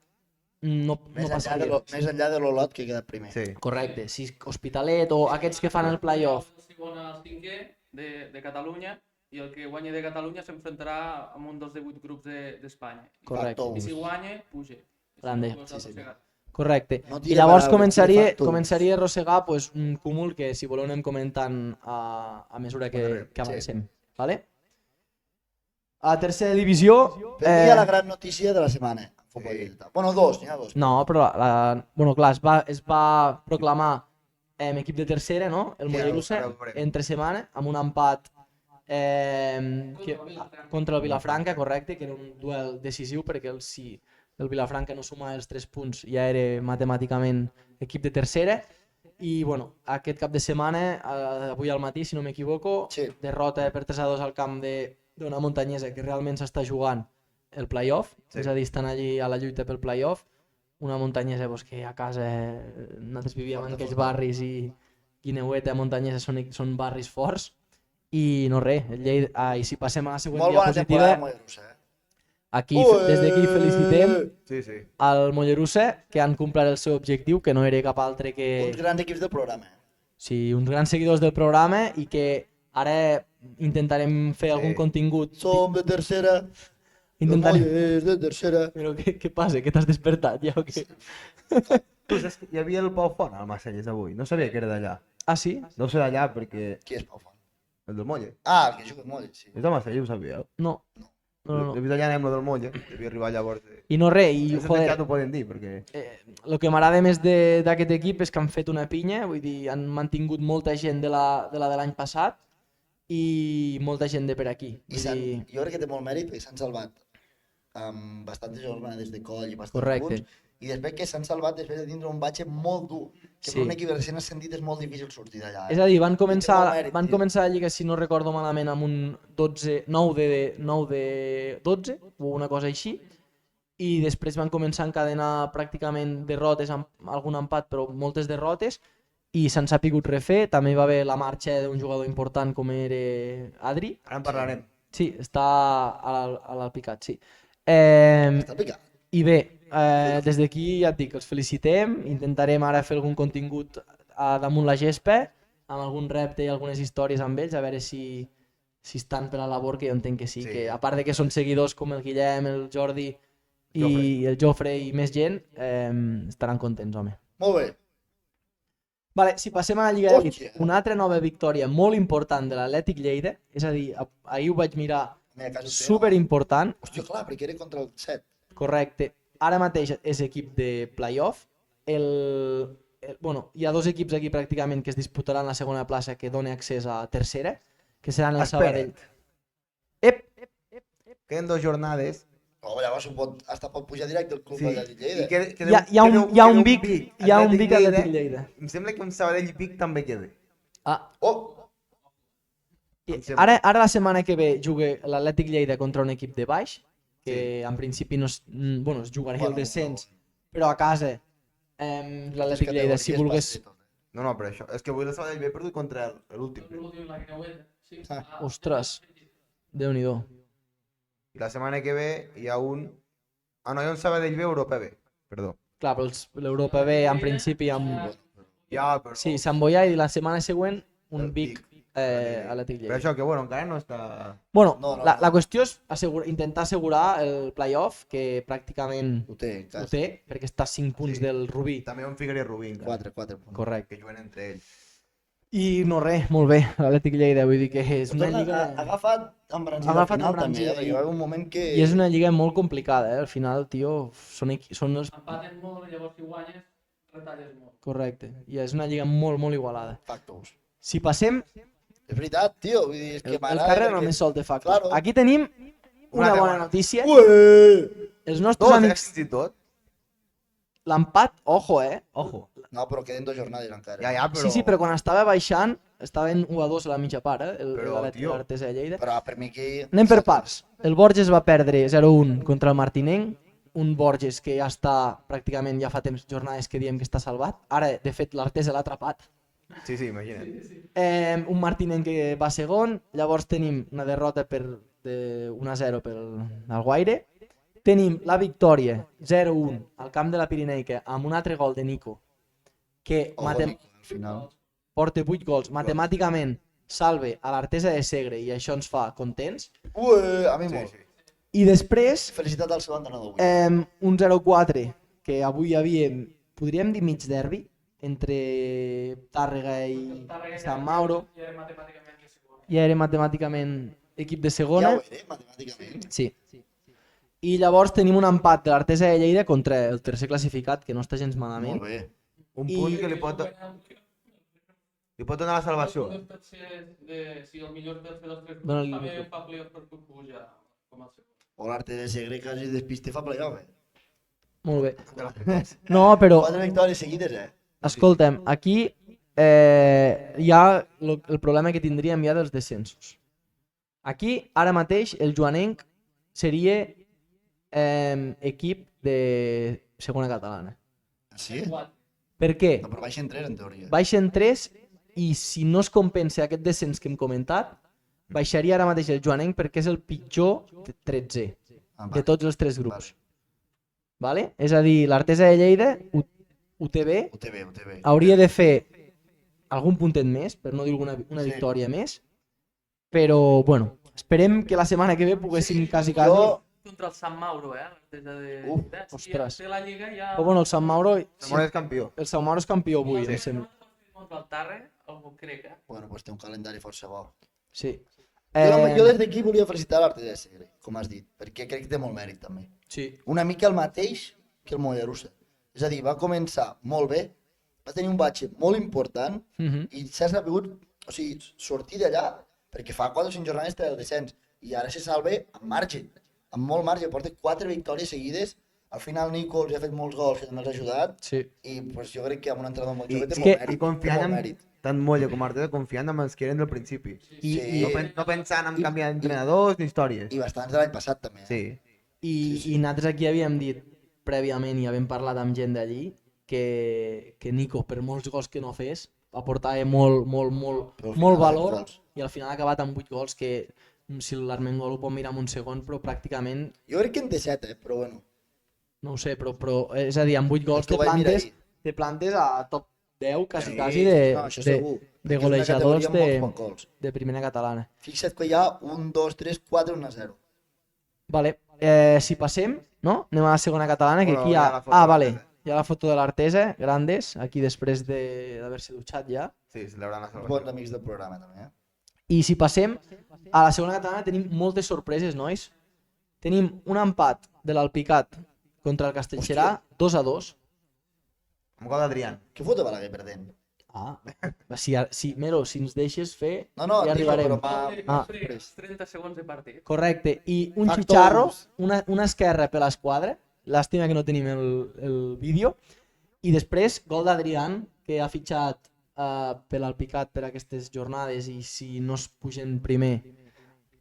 no Més, passaria. més enllà de l'Olot que ha quedat primer. Sí. Correcte, si Hospitalet o aquests que fan el play-off. El segon al cinquè de Catalunya i el que guanyi de Catalunya s'enfrontarà amb un dels 18 grups d'Espanya. Correcte. Factor. I si guanya, puja. I si Grande. no, pues, Sí, sí. arrossegat. Correcte. No I tira llavors paraules, començaria tira a arrossegar pues, un cúmul que si voleu anem comentant a mesura que avancem. Vale? A la tercera divisió... Per mi hi ha la gran notícia de la setmana. En futbol lleida. Bueno, n'hi ha dos. No, però bueno, clar, es va proclamar equip de tercera, no? El Sí, Mollerussa, ara ho veurem. entre setmana, amb un empat contra el Vilafranca, correcte, que era un duel decisiu perquè si el Vilafranca no sumava els 3 punts ja era matemàticament equip de tercera. I bueno, aquest cap de setmana, avui al matí, si no m'equivoco, Sí. derrota per 3-2 al camp d'una muntanyesa que realment s'està jugant el play-off, Sí. és a dir, estan allí a la lluita pel play-off, una muntanyesa pues, que a casa nosaltres vivíem en Forta, aquells forta. barris i Guineueta, Muntanyesa són barris forts i no res, i si passem a la següent Molt bona temporada diapositiva, de Mollerussa, eh? aquí, des d'aquí felicitem Sí, sí. al Mollerussa que han complert el seu objectiu, que no era cap altre que Uns grans equips del programa. sí, uns grans seguidors del programa i que ara intentarem fer algun contingut. Som de tercera, Intentarem... Molles de tercera. Però què passa? Que t'has despertat ja o què? Tu saps que hi havia el Pau Font al Marselles avui, no sabia que era d'allà. Ah, sí? Deu ser d'allà perquè... Qui és Pau Font? El del Molle. Ah, el que juga a Molles, sí. És del Marselles, ho sabíeu? No. No. L'he vist allà amb lo del Molle, devia arribar llavors. I no res, i Els joder, ja t'ho poden dir, perquè... el que m'agrada més d'aquest equip és que han fet una pinya, vull dir, han mantingut molta gent de l'any passat i molta gent de per aquí. I Vull dir, jo crec que té molt mèrit perquè s'han salvat amb bastantes jornades de coll i bastants Correcte. punts. I després que s'han salvat després de tindre un batxe molt dur, que Sí. per un equip recent ascendit és molt difícil sortir d'allà. és a dir, van molt mèrit, començar tio. la Lliga, si no recordo malament, amb un 9 de 12 o una cosa així, i després van començar a encadenar pràcticament derrotes, amb algun empat, però moltes derrotes, i s'han sapigut refer. També va haver la marxa d'un jugador important com era Adri. Ara en parlarem. Sí, està a l'Alpicat, sí. Està picat. I bé, des d'aquí ja et dic, els felicitem, intentarem ara fer algun contingut damunt la gespa, amb algun repte i algunes històries amb ells, a veure si estan per la labor, que jo entenc que sí, Sí. que a part de que són seguidors com el Guillem, el Jordi i Jofre. el Jofre i més gent, estaran contents, home. Molt bé. Vale, si passem a la Lliga Hòstia. Elite, una altra nova victòria molt important de l'Atlètic Lleida, és a dir, ahir ho vaig mirar, Mira, casa teva. super important, Hòstia, clar, perquè era contra el 7. correcte. Ara mateix és equip de playoff. Bueno, hi ha dos equips aquí pràcticament que es disputaran la segona plaça que dona accés a tercera, que seran el Sabadell. Ep! Queden 2 jornades. Oh, llavors hasta pot pujar directe el club Sí. de la Lleida. I queda, Hi ha un Vic Atlètic Lleida. Em sembla que un Sabadell i Vic també queda. Ah, Oh, Em sembla. ara la setmana que ve juga l'Atlètic Lleida contra un equip de baix, que en principi no es, bueno, es jugaria el descens, però a casa l'Atlètic Lleida, si volgués... No, però això. És que avui el Sabadell ve perdut contra l'últim. L'últim, la Guineueta. Sí. Ostres, Déu-n'hi-do. I la setmana que ve hi ha un... Ah, no, hi ha un Sabadell B, Europa B. Perdó. Clar, però l'Europa ve en principi amb... Ja, però... Sí, Sant Boià, i la setmana següent un El Vic Vic. Atlètic Però Lleida. això que, bueno, encara no està... Bueno, No, no, la no. qüestió és intentar assegurar el playoff, que pràcticament Ho té, ho cas. té, perquè està a 5 punts Sí. del Rubí. També un Figueres Rubí, encara, 4 punts. Correcte. que juguen entre ells. I no res, molt bé, l'Atlètic Lleida, vull dir que és una lliga... Ha agafat embranzida Ha al agafat final també, embranzida perquè hi va haver un moment que... I és una lliga molt complicada, al final, tio, són els... Empaten molt i llavors si guanyes retalles molt. Correcte, i és una lliga molt, molt igualada. Factos. Si passem, És veritat, tio, vull dir, és que el m'agrada... carrer perquè- només sol té factos. Claro. Aquí tenim una altra bona bona. notícia. Ué! Els nostres Dos, amics, fins i tot. l'empat, ojo, Ojo. No, però queden 2 jornades encara. Ja, però... Sí, però quan estava baixant, estaven 1-2 a la mitja part, Però, tio. l'Artesa de Lleida. Però per mi aquí... Anem per parts. El Borges va perdre 0-1 contra el Martinenc, un Borges que ja està, pràcticament ja fa temps, jornades que diem que està salvat. Ara, de fet, l'Artesa l'ha atrapat. Sí, sí, imagina't. Un Martinenc que va segon, llavors tenim una derrota de 1-0 pel Alguaire. Tenim la victòria 0-1 al camp de la Pirineica amb un altre gol de Nico, que Ojo, Nico, al final. porta 8 gols, matemàticament salve a l'Artesa de Segre i això ens fa contents. Ué, a mi Sí, molt. sí. I després Felicitat al seu entrenador avui. un 0-4 que avui hi havia, podríem dir mig derbi, entre Tàrrega i Sant Mauro. I era matemàticament de segona. Ja era matemàticament equip de Ja segona. ho era, matemàticament. Sí. I llavors tenim un empat de l'Artesa de Lleida contra el tercer classificat, que no està gens malament. Molt bé. Un I- punt que li pot donar la salvació. Si el millor dels dos tres Dóna-li grups també il·lusió. fa playoff per pujar com el segon. O l'arte de Segre quasi despiste fa playoff, eh? Molt bé. No, però 4 victòries seguides, eh? escolta'm, aquí hi ha el problema que tindríem ja dels descensos. Aquí, ara mateix, el joanenc seria equip de segona catalana. Ah, sí? Per què? No, però baixen 3 en teoria. Baixen 3 i si no es compensa aquest descens que hem comentat, baixaria ara mateix el Joanenc perquè és el pitjor de 13è Ah, de vale. tots els 3 grups. Vale? És a dir, l'Artesa de Lleida, UTB, Ho té bé. hauria de fer algun puntet més, per no dir una Sí. victòria més, però bueno, esperem que la setmana que ve poguéssim quasi. Jo, Contra el Sant Mauro, l'Artesa de... Uf, ostres. Té la Lliga ja... Però bueno, el Sant Mauro, Zamora és campió. el Sant Mauro és campió avui, Sí. em sembla. Contra el Tarre, algú crec, bueno, doncs té un calendari força bo. Sí. Jo des d'aquí volia felicitar l'Artesa de Segre, com has dit, perquè crec que té molt mèrit també. Sí. Una mica el mateix que el Mollerussa. És a dir, va començar molt bé, va tenir un batxe molt important Mhm. i s'ha sabut, o sigui, sortir d'allà, perquè fa 4 o 5 jornades té el descens i ara se salve amb marge, amb molt marge, porta 4 victòries seguides. Al final Nico els ha fet molts gols que també els ha ajudat Sí. i pues, jo crec que amb un entrenador molt I, jove té és molt que- mèrit. i confiant té molt en mèrit. tant Molle com Arteta, confiant en els que eren del principi. Sí. No pensant en canviar d'entrenadors ni històries. I bastants de l'any passat també. Sí. I nosaltres aquí havíem dit prèviament i havíem parlat amb gent d'allí que Nico, per molts gols que no fes, aportava molt Però al final molt ha fet valor gols. i al final ha acabat amb 8 gols que si l'Armengol ho pot mirar en un segon, però pràcticament, Jo crec que en té 7, però bueno. no ho sé, però és a dir, amb 8 gols que ho vaig mirar ahir. te plantes a top 10 quasi, Sí, quasi de, no, això de, segur. de És una golejadors categoria amb molts bons gols. de primera catalana. Fixa't que hi ha 1, 2, 3, 4, 1 a 0. Vale, si passem, no? Anem a la segona catalana, que Bueno, aquí hi hi ha ha... la foto Ah, de vale, l'Artesa. hi ha la foto de l'Artesa, grandes, aquí després d'haver-se dutxat ja. Sí, celebrant la Uns salvació. bons amics del programa també, eh? I si passem a la segona catalana tenim moltes sorpreses, nois. Tenim un empat de l'Alpicat contra el Castellserà, 2-2. Amb gol d'Adrián. Què fot de Balaguer perdent? Ah, Mero, si ens deixes fer, No, ja dic, arribarem. però fa... Ah. després 30 segons de partit. Correcte, i un Factors. xitxarro, una esquerra per l'esquadra, làstima que no tenim el vídeo, i després gol d'Adrián, que ha fitxat per l'Alpicat per aquestes jornades i si no es pugen primer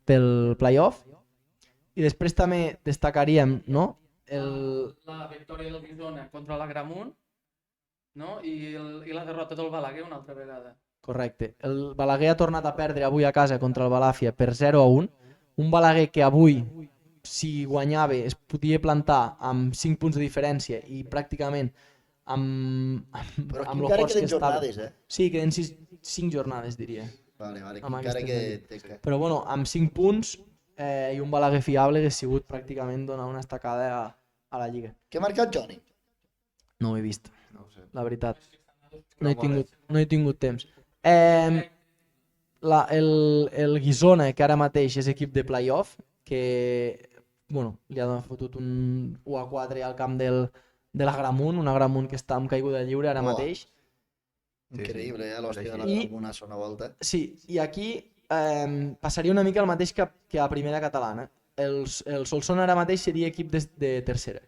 pel playoff. I després també destacaríem, no? La victòria del Guisona contra la Gramunt, no? I la derrota del Balaguer una altra vegada. Correcte. El Balaguer ha tornat a perdre avui a casa contra el Balàfia per 0-1. Un Balaguer que avui, si guanyava, es podia plantar amb 5 punts de diferència i pràcticament Però aquí amb lo encara forts que queden estava. jornades, eh? Sí, queden 5 jornades, diria. Vale, aquí Amb encara aquestes que... Però bueno, amb 5 punts i un Balaguer fiable que ha sigut pràcticament donar una estacada a la Lliga. Què ha marcat Johnny? No ho he vist, No ho sé. la veritat. No No he tingut temps. El Guisona, que ara mateix és equip de playoff, que bueno, li ha fotut un 1-4 al camp de la Gramunt, una Gramunt que està amb caiguda lliure ara Uah. mateix. Increïble, l'hòstia de la I- alguna segona volta. Sí, i aquí passaria una mica el mateix que a primera catalana. El Solsona ara mateix seria equip de tercera.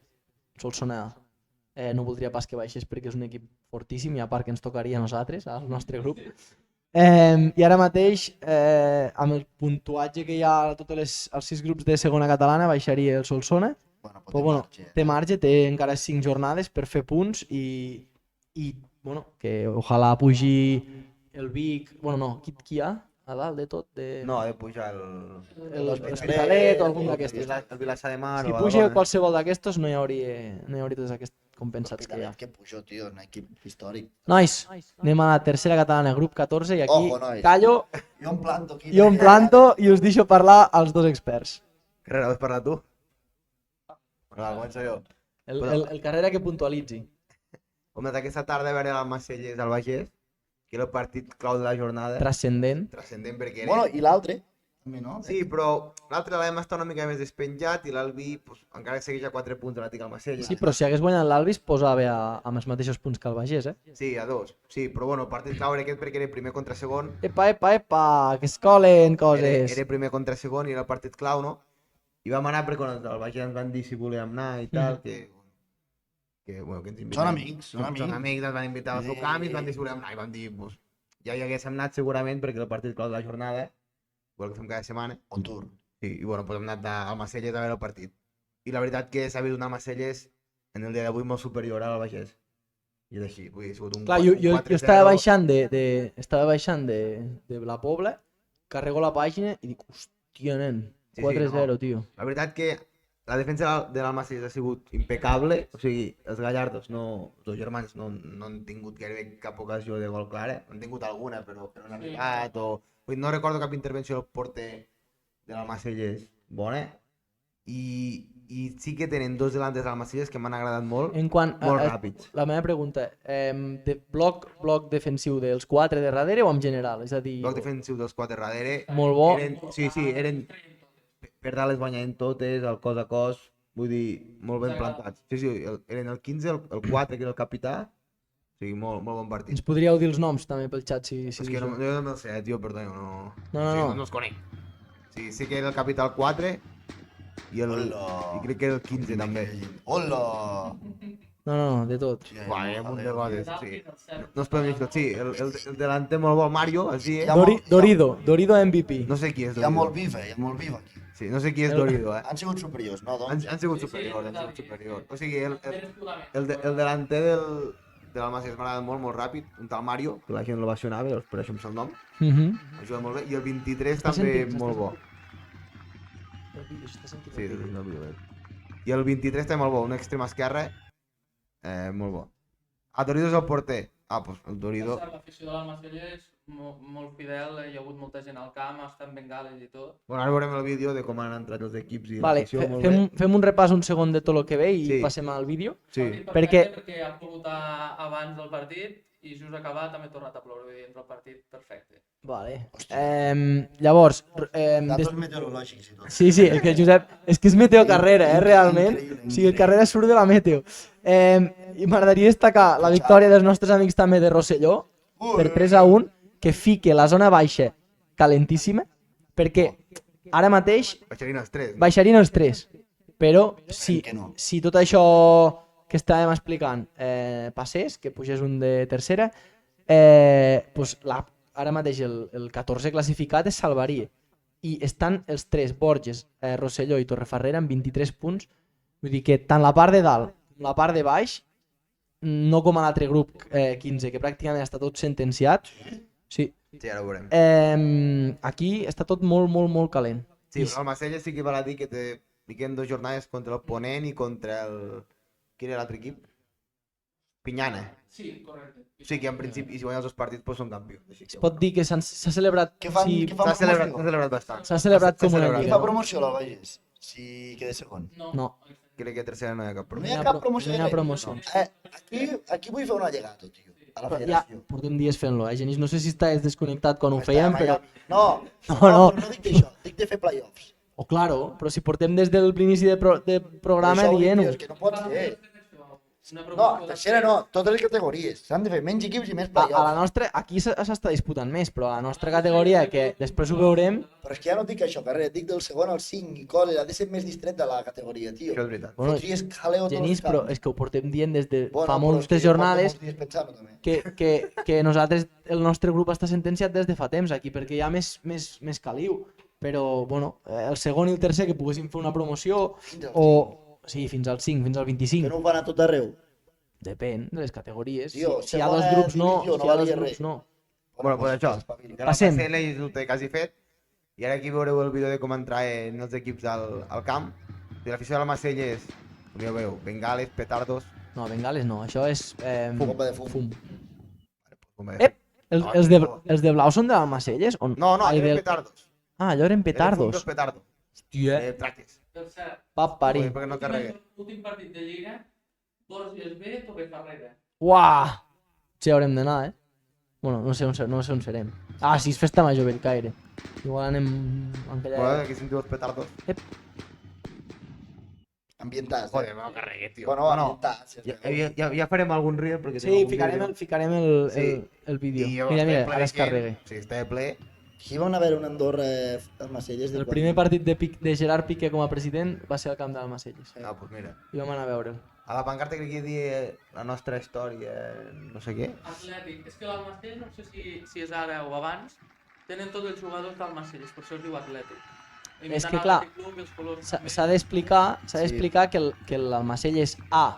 Solsona no voldria pas que baixés perquè és un equip fortíssim i a part que ens tocaria a nosaltres, al nostre grup. I ara mateix, amb el puntuatge que hi ha a tots els 6 grups de segona catalana, baixaria el Solsona. Bueno, Però bueno, marge. té marge, té encara 5 jornades per fer punts i bueno, que ojalà pugi el Vic, bueno no, qui hi ha a dalt de tot? No, ha de pujar l'Hospitalet o algun d'aquestos. El Vilassar de Mar Si o puja Badalona. qualsevol d'aquestos no hi hauria tots aquests compensats que hi ha. L'Hospitalet que pujo, tio, un equip històric. Nois, anem a la tercera catalana, grup 14, i aquí Ojo, nois. callo, Jo em planto aquí. jo em planto i us deixo parlar als dos experts. Carrera, vols parlar tu? Va, començo jo. El Carrera que puntualitzi. Home, aquesta tarda veure el Macelles al Bages, que era el partit clau de la jornada. Transcendent. Transcendent perquè era... Bueno, i l'altre? També, no? Sí, però l'altre l'hem estat una mica més despenjat i l'Albi pues, encara segueix a 4 punts de l'Àtic al Macelles. Sí, però si hagués guanyat l'Albis posava amb els mateixos punts que el Bagés, eh? Sí, a 2. Sí, però bueno, el partit clau era aquest perquè era primer contra segon. Epa, que es colen coses. Era primer contra segon i era el partit clau, no? I vam anar perquè quan el Bages ens van dir si volíem anar i tal, que bueno, que ens invitaven. Són amics, són Són amics. amics, ens van invitar al seu camp i ens van dir si volíem anar i vam dir, pues, ja hi haguéssim anat segurament perquè era el partit clau de la jornada, igual que fem cada setmana. On tour. Sí, i bueno, pues hem anat al Macelles a veure el partit. I la veritat que s'ha vist un Macelles en el dia d'avui molt superior al Baixés. I és així, vull dir, ha sigut un Clar, 4-0. jo estava baixant de la Pobla, carrego la pàgina i dic, hòstia, nen, Sí, 4-0, no. tio. La veritat que la defensa de l'Almacelles ha sigut impecable, o sigui, els Gallardos, els dos germans, no han tingut gairebé cap ocasió de gol clara, han tingut alguna, però que no han arribat, vull dir, no recordo cap intervenció del porter de l'Almacelles bona, i sí que tenen dos delanters de l'Almacelles que m'han agradat molt, En quant molt ràpids. la meva pregunta, de bloc defensiu dels 4 de darrere o en general? És a dir, Bloc defensiu dels 4 darrere, molt bo. eren per dalt les guanyaven totes, el cos a cos, vull dir, molt ben plantats. Sí, eren el 15, el 4, que era el capità, o sigui, molt bon partit. Ens podríeu dir els noms també pel xat si És que jo no me'l sé, tio, perdó, No. no els conec. Sí que era el capità el 4 i crec que era el 15 també. Hola! No, de tot. Buah, hi ha un munt de coses, sí. No es podem dir tot, sí, el delanter molt bo, el Mario, així, Ja molt- Dorido MVP. No sé qui és Hi ha molt Dorido. bif, hi ha molt bif aquí. Sí, no sé qui és Dorido, Han sigut superiors, no, doncs? Han sigut superiors, O sigui, el delanter de l'Almacelles m'ha agradat molt ràpid, un tal Mario, que la gent l'ovacionava, doncs per això em sé el nom, ajuda molt bé, i el 23 Està també sentint, molt bo. Sí, no vull veure. I el 23 també molt bo, un extrem esquerre, molt bo. Dorido és el porter. Doncs el Dorido... L'afició de l'Almacelles és molt fidel, hi ha hagut molta gent al camp, està en bengales i tot. Bueno, ara veurem el vídeo de com han entrat els equips i Vale, l'afició molt bé. fem un repàs un segon de tot el que ve i Sí. passem al vídeo. Sí, Perquè ha plogut abans del partit i just acabat també ha tornat a ploure, vull dir, entra el partit perfecte. Vale. Llavors, Datos meteorològics i tot. sí, és que Josep, és que és Meteo Carrera, realment. Increïble, O sigui, el Carrera surt de la Meteo. I m'agradaria destacar la victòria dels nostres amics també de Rosselló, per 3-1, que fique la zona baixa calentíssima, perquè ara mateix baixarien els 3. baixarien els 3, però que no. si tot això que estàvem explicant passés, que pugés un de tercera, pues ara mateix el 14 classificat es salvaria. I estan els 3, Borges, Rosselló i Torrefarrera, amb 23 punts. Vull dir que tant la part de dalt com la part de baix, no com a l'altre grup 15, que pràcticament està tot sentenciat. Sí. Sí, ara ho veurem. Aquí està tot molt calent. Sí, però el Macelles sí que val a dir que queden 2 jornades contra el Ponent i contra el... Quin era l'altre equip? Pinyana. Sí, correcte. O sigui que en principi, i si guanyen els 2 partits, doncs són campions. Es pot dir que s'ha celebrat... Què fan, sí, què fan S'ha celebrat, promoció? bastant. S'ha celebrat com una celebrat. Qui lliga. fa promoció a l'Albagés? Si queda segon. No. Crec que a tercera no hi ha cap No problema. hi ha cap promoció. No hi ha de res. promocions. Aquí vull fer un allegato, tio, a la Ja federació. portem dies fent-lo, Genís. No sé si estàs desconnectat quan ho fèiem, però... No, No. però no dic d'això, dic de fer playoffs. Oh, claro, però si portem des de l'inici de programa Això ho dic, dient-ho. tio, és que no pot ser. Una No, promoció de tercera no, totes les categories. S'han de fer menys equips i més A la playoffs. nostra, aquí s'està disputant més, però a la nostra categoria, que després ho veurem... Però és que ja no dic això, carrer, dic del segon al 5 i coses, ha de ser més distret de la categoria, tio. Això és veritat. Bueno, Fotries jaleo tots Genís, els però camps. és que ho portem dient des de Bueno, fa però és moltes que jo porto jornades molts dies pensant-ho, també. que nosaltres, el nostre grup està sentenciat des de fa temps aquí, perquè hi ha més caliu. Però, bueno, el segon i el tercer que poguessin fer una promoció, Fins al o... Sí, fins al 5, fins al Que 25. no ho fan a tot arreu. Depèn de les categories. Tio, Si hi ha dos segona grups, no. divisió, Si no hi ha dos valia grups, res. no. Bueno, pues això. espavila. Ja Passem. la PCL ho té quasi fet. I ara aquí veureu el vídeo de com entraven els equips al camp. De l'afició de la Macelles, com ja veieu, bengales, petardos... No, bengales no, això és... Bomba de fum. Com Ep! Els de blau són de l'Almacelles? No, Ai, eren del- petardos. Ah, allò eren Eren petardos. dos petardos. Hòstia, Traques. Per cert, va parir. Perquè no carregue. últim partit de Lliga, Borges B, Torrefarrera. Uah! Sí, haurem d'anar, eh? Bueno, no sé on serem. Ah, sí, és festa major Bellcaire. Igual anem en aquella... Bueno, aquí sentiu els petardos. Ambientats. Joder, no carregue, tio. Bueno, ambientats. Ja farem algun reel perquè Sí, ficarem Sí. el vídeo. I jo Mira, estava ple ara de es carregue. gent. Sí, estava ple. Aquí van haver un Andorra als Macelles. El primer partit de Gerard Piqué com a president va ser al camp de l'Almacelles. Ah, doncs mira. I vam anar a veure'l. A la pancarta crec que diu la nostra història, no sé què. Atlètic. És que l'Almacelles, no sé si és ara o abans, tenen tots els jugadors d'Almacelles, per això es diu Atlètic. És que, clar, s'ha d'explicar que l'Almacelles A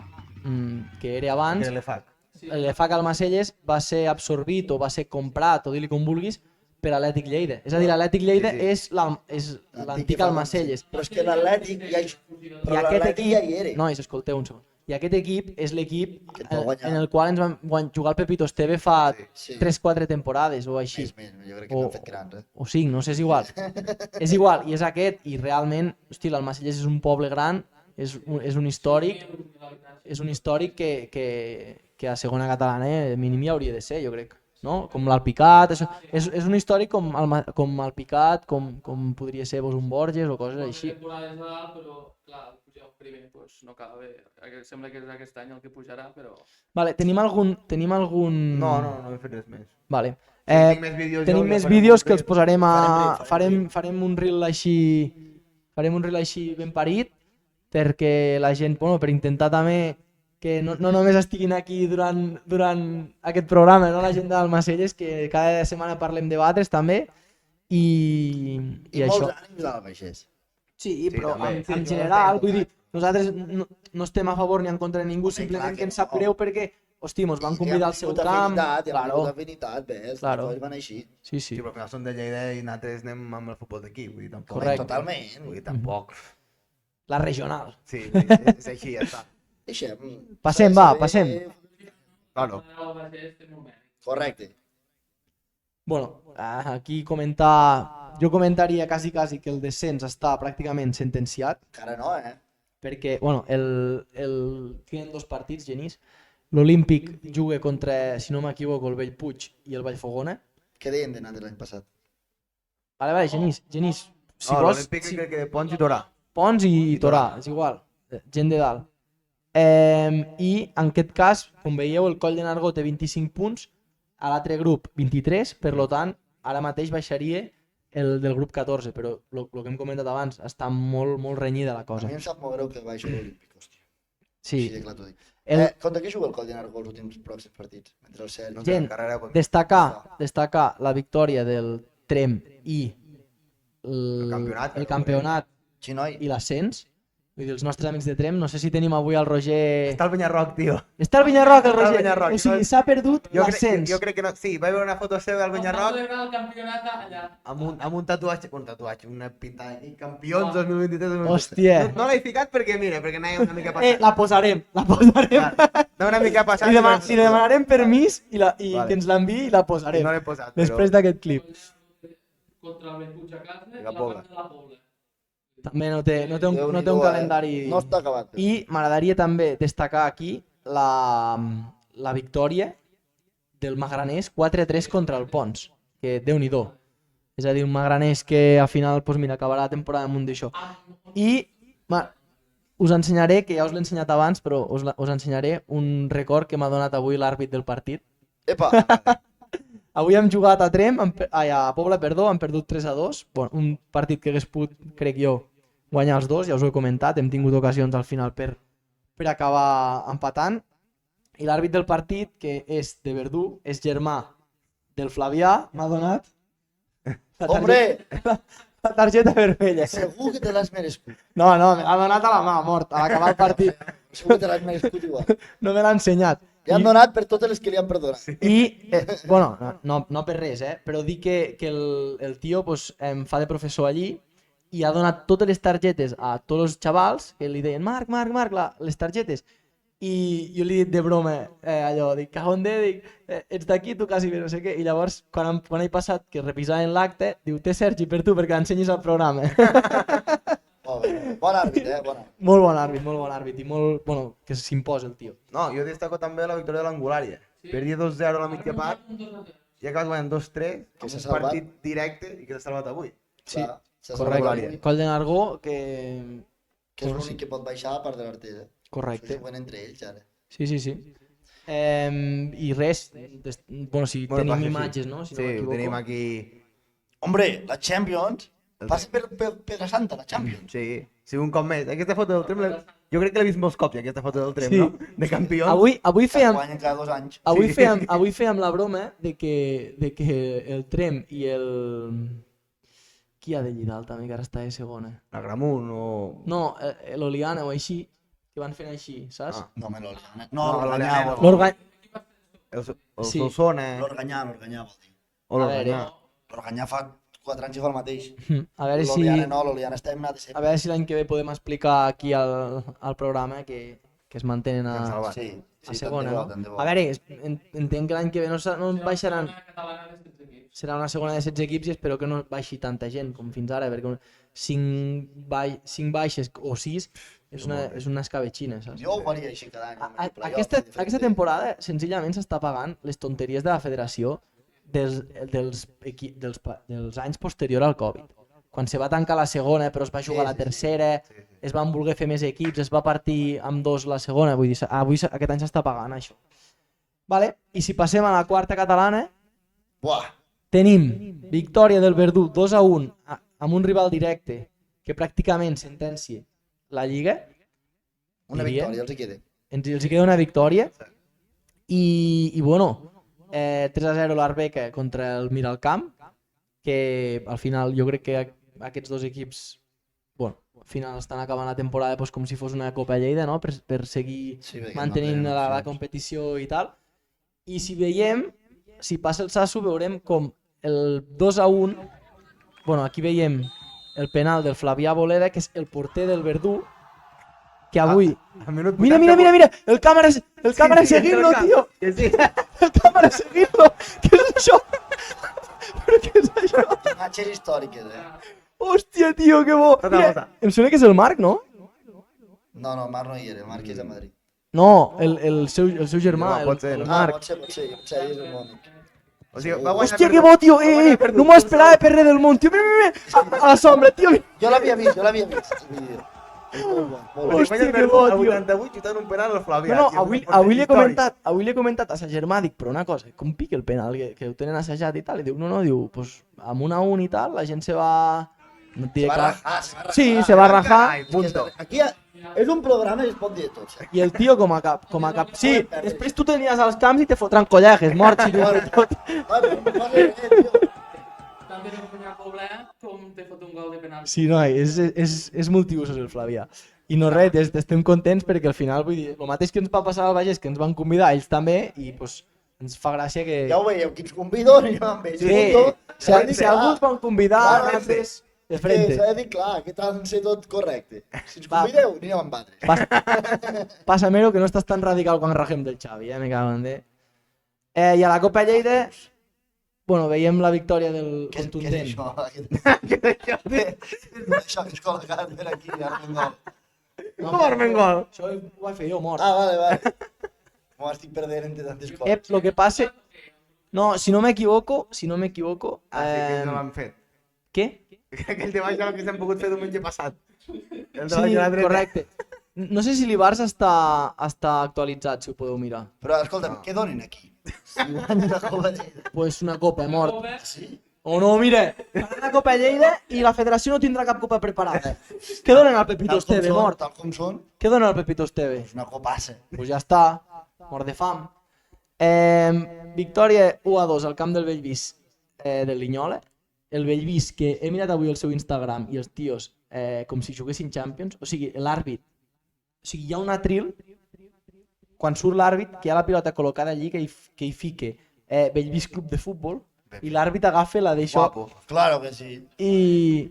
que era abans, Que l'EFAC. l'EFAC Almacelles va ser absorbit o va ser comprat, o dir-li com vulguis, per Atlètic Lleida. És a dir, l'Atlètic Lleida Sí, és l'antic Almacelles. Però és que l'Atlètic ja hi... I Però aquest l'Atlètic ja hi equip... era. Nois, escolteu un segon. I aquest equip és l'equip Que et va guanyar. en el qual ens van jugar el Pepito Esteve fa Sí. 3-4 temporades o així. Més, jo crec que n'han fet grans, eh? O 5, no sé, és igual. És igual, i és aquest, i realment, hosti, l'Almacelles és un poble gran, és un històric, que a segona catalana mínim hi hauria de ser, jo crec. No? Com l'Alpicat, és un històric com Alpicat, com podria ser un Borges o coses així. Temporades de dalt, però clar, el pujeu primer, doncs no acaba bé. Sembla que és aquest any el que pujarà, però... Vale, tenim algun... No he fet res més. Vale. Tinc més vídeos Tenim jo, ja més farem vídeos un que els reel. posarem Farem farem un reel així... Farem un reel així ben parit, perquè la gent, per intentar també que no només estiguin aquí durant aquest programa, no? La gent d'Almacelles, que cada setmana parlem de batres també, i I això. molts ànims a l'Albagés. Sí, però també. en general, vull dir, nosaltres no estem a favor ni en contra de ningú, simplement que ens sap greu perquè, hosti, mos van convidar al seu camp, Claro. Afinitat, ves, Claro. les coses van així. Sí, Sí, però al final són de Lleida i nosaltres anem amb el futbol d'aquí, vull dir, tampoc. Correcte. Totalment. Vull dir, tampoc. la regional. Sí, és així, ja està. Deixem. Passem, va, passem. Claro. Correcte. Bueno, aquí jo comentaria quasi que el descens està pràcticament sentenciat, Encara no, eh? perquè, queden 2 partits, Genís. L'Olímpic juga contra, si no m'equivoco, el Bellpuig i el Vallfogona. Què deien de nosaltres l'any passat? Vale, Genís, si No, vols, l'Olímpic crec que de Pons i Torà. Pons i Torà, és igual, gent de dalt. I en aquest cas, com veieu, el Coll de Nargó té 25 punts, a l'altre grup 23, per tant, ara mateix baixaria el del grup 14, però el que hem comentat abans, està molt, molt renyida la A cosa. mi em sap molt greu que baixi l'Olímpic, hòstia. Sí, Així de clar t'ho dic. el, Contra què juga el Coll de Nargó els últims pròxims partits? Mentre el Sergi... Gent, Carrera, destacar la victòria del Trem i campionat, el campionat Xinoi, i l'ascens. Vull dir, els nostres amics de Trem, no sé si tenim avui el Roger... Està el Penyarroc, tio. Està al Penyarroc, el Està al Roger. Penyarroc, O sigui, no? s'ha perdut l'ascens. Jo crec que no. Sí, vaig veure una foto seva al Penyarroc el campionat allà. amb un tatuatge, una pintada aquí, campions 2023-2024. Hòstia. No l'he ficat perquè, mira, perquè anava una mica passat. La posarem. Anava una mica passat. Li demanarem permís i Vale. que ens l'enviï i la I posarem. no l'he posat, però... Després d'aquest clip. Contra el Bellpuig a casa i la la Pobla. part de la Pobla. També no té un Déu-n'hi-do, calendari... No està acabat. I m'agradaria també destacar aquí la victòria del Magranés 4-3 contra el Pons, que Déu-n'hi-do. És a dir, un Magranés que al final pues, mira, acabarà la temporada amb un d'això. I us ensenyaré, que ja us l'he ensenyat abans, però us ensenyaré un record que m'ha donat avui l'àrbit del partit. Epa! Avui hem jugat a Trem, a Pobla, perdó, hem perdut 3-2. Bueno, un partit que hagués pogut, crec jo, guanyar els dos, ja us ho he comentat, hem tingut ocasions al final per acabar empatant. I l'àrbit del partit, que és de Verdú, és germà del Flavià, m'ha donat Hombre, la targeta vermella. segur que te l'has merescut. No, me l'ha donat a la mà, mort, a l'acabar el partit. Segur que te l'has merescut igual. No me l'ha ensenyat. Li han donat per totes les que li han perdonat. I, bueno, no per res, però dir que el tio pues, em fa de professor allí i ha donat totes les targetes a tots els xavals que li deien Marc, les targetes. I jo li he dit de broma allò, dic, cagón de, dic, ets d'aquí, tu quasi bé, no sé què. I llavors, quan he passat, que repisaven l'acte, diu, té Sergi per tu, perquè l'ensenyis al programa. Molt bé. Bon àrbit, bon àrbit. Molt bon àrbit, i molt, bueno, que s'imposa el tio. No, jo destaco també la victòria de l'Angulària. Perdia 2-0 a la mitja part i acabes guanyant 2-3, Que amb s'ha un salvat. partit directe i que s'ha salvat avui. Sí, Clar, s'ha correcte. salvat avui, Coll de Nargó, que... que és l'únic que pot baixar a part de l'Artesa. Correcte. S'ho juguen entre ells, ara. Sí. I res, bueno, si tenim passa, imatges, no? Si no Sí, ho m'equivoco. tenim aquí. Hombre, la Champions passa per Pedra Santa, la Champions. Sí, un cop més. Aquesta foto del Trem, jo crec que l'he vist molts cops, aquesta foto del Trem, Sí. no? De campions. Avui Que fèiem, guanyen cada 2 anys. avui fèiem la broma de que el Trem i el... Qui ha de Llidal també, que ara està de segona? La Gramunt o... No, l'Oliana o així, que van fent així, saps? Ah. No, l'Organyà. No, No, l'Organyà l'Organyà. vol dir. L'Orga... El Sí. Solsona L'Organyà vol dir. o A veure. l'Organyà. L'Organyà fa 4 anys i fa el mateix. A veure si... L'Oliana no, l'Oliana està en de A sempre. veure si l'any que ve podem explicar aquí al programa que es mantenen Que han a salvat. Sí, a sí, segona, tant de no? bo. A veure, entenc que l'any que ve no baixaran... Catalana de 16 equips. Serà una segona de 16 equips i espero que no baixi tanta gent com fins ara, perquè 5 baixes o 6 és una escabetxina, saps? Jo ho faria així cada any. amb el playoff, Aquesta diferent. temporada senzillament s'està pagant les tonteries de la federació dels anys posterior al Covid. Quan se va tancar la segona però es va jugar la tercera, es van voler fer més equips, es va partir amb 2 la segona, vull dir, aquest any s'està pagant això. Vale? I si passem a la quarta catalana, Buah, tenim victòria del Verdú 2-1 amb un rival directe que pràcticament sentencia la Lliga. una Diria. victòria els hi queda. Els hi queda una victòria i bueno, 3-0 l'Arbeca contra el Miralcamp, que al final jo crec que aquests dos equips al final estan acabant la temporada com si fos una Copa Lleida, no? per seguir Sí, perquè mantenint no tenen la opcions. competició i tal. I si veiem, si passa el Sassu, veurem com el 2-1, aquí veiem el penal del Flavià Boleda, que és el porter del Verdú, que avui... Al minut Mira, 88. el càmera seguint-lo, tio! Que sí. El càmera seguint-lo! Què és això? Però què és això? Imatges històriques, Hòstia, tio, que bo! Passa, Mira, passa. em sembla que és el Marc, no? No, el Marc no hi era, el Marc és a Madrid. No, el seu germà, No, pot ser, el no? Marc. Pot ser, jo pensava que és el Mònic. O sigui, va guanyar Hòstia, per que bo, tio! No m'ho esperava per res del món, tio! Mira! A la sombra, tio! Jo l'havia vist, el vídeo. És molt bo, molt bo. Hòstia, Hòstia, que bo, al tio. 88 xutant un penal al Flavià. No, tio, avui un porter li he històric. comentat a sa germà, dic, però una cosa, com pica el penal, que ho tenen assajat i tal, i diu, no, diu, pues amb 1-1 i tal, la gent se va... No et Se diré va clar. rajar, se va rajar. Sí, se va rajar, Ai, punto. Aquí és un programa i es pot dir de tot. i el tio com a cap... Sí, després tu tenies als camps i te fotran collajes, morts i tot. Ai, però no passa res, tio. Tant de guanyar Poblet com te fot un gol de penal. Sí, noi, és multiusos el Flavià. I no res, estem contents perquè al final, vull dir, el mateix que ens va passar al Bages, que ens van convidar ells també, i pues, ens fa gràcia que... Ja ho veieu, qui ens convido anem amb ells. Sí, si algú ens van convidar, Clar, nosaltres de Que frente. s'ha de dir clar, que t'ha de ser tot correcte. Si ens Va. convideu, anirem amb altres. Pássamelo, que no estàs tan radical quan rajem del Xavi, me cago en Déu. I a la Copa Lleida, veiem la victòria del Què és contundent. això? Què és això que es col·loca per aquí, Armengol? Com Armengol? Això ho vaig fer jo, mort. Ah, vale. M'ho estic perdent entre tantes coses. Lo que passa... No, si no m'equivoco... Ah, sí, que no l'han fet. Què? Aquell de baix era el que s'han pogut fer diumenge passat. El de Sí, baix a la dreta. correcte. No sé si l'Ibars està actualitzat, si ho podeu mirar. Però, escolta'm, què donen aquí? Si guanya la Copa Lleida. Pues una copa, mort. Sí? O no, mira, farà la Copa Lleida i la federació no tindrà cap copa preparada. Què donen al Pepito Esteve, mort? Tal com són, Què donen al Pepito Esteve? és una copassa. Pues ja està, mort de fam. Victòria 1-2 al camp del Bellvís del Linyola. El Bellvís, que he mirat avui el seu Instagram i els tios com si juguessin Champions, o sigui, l'àrbit, o sigui, hi ha un atril quan surt l'àrbit que hi ha la pilota col·locada allí que hi fique Bellvís Club de Futbol i l'àrbit agafa la d'això Guapo. Claro que sí. i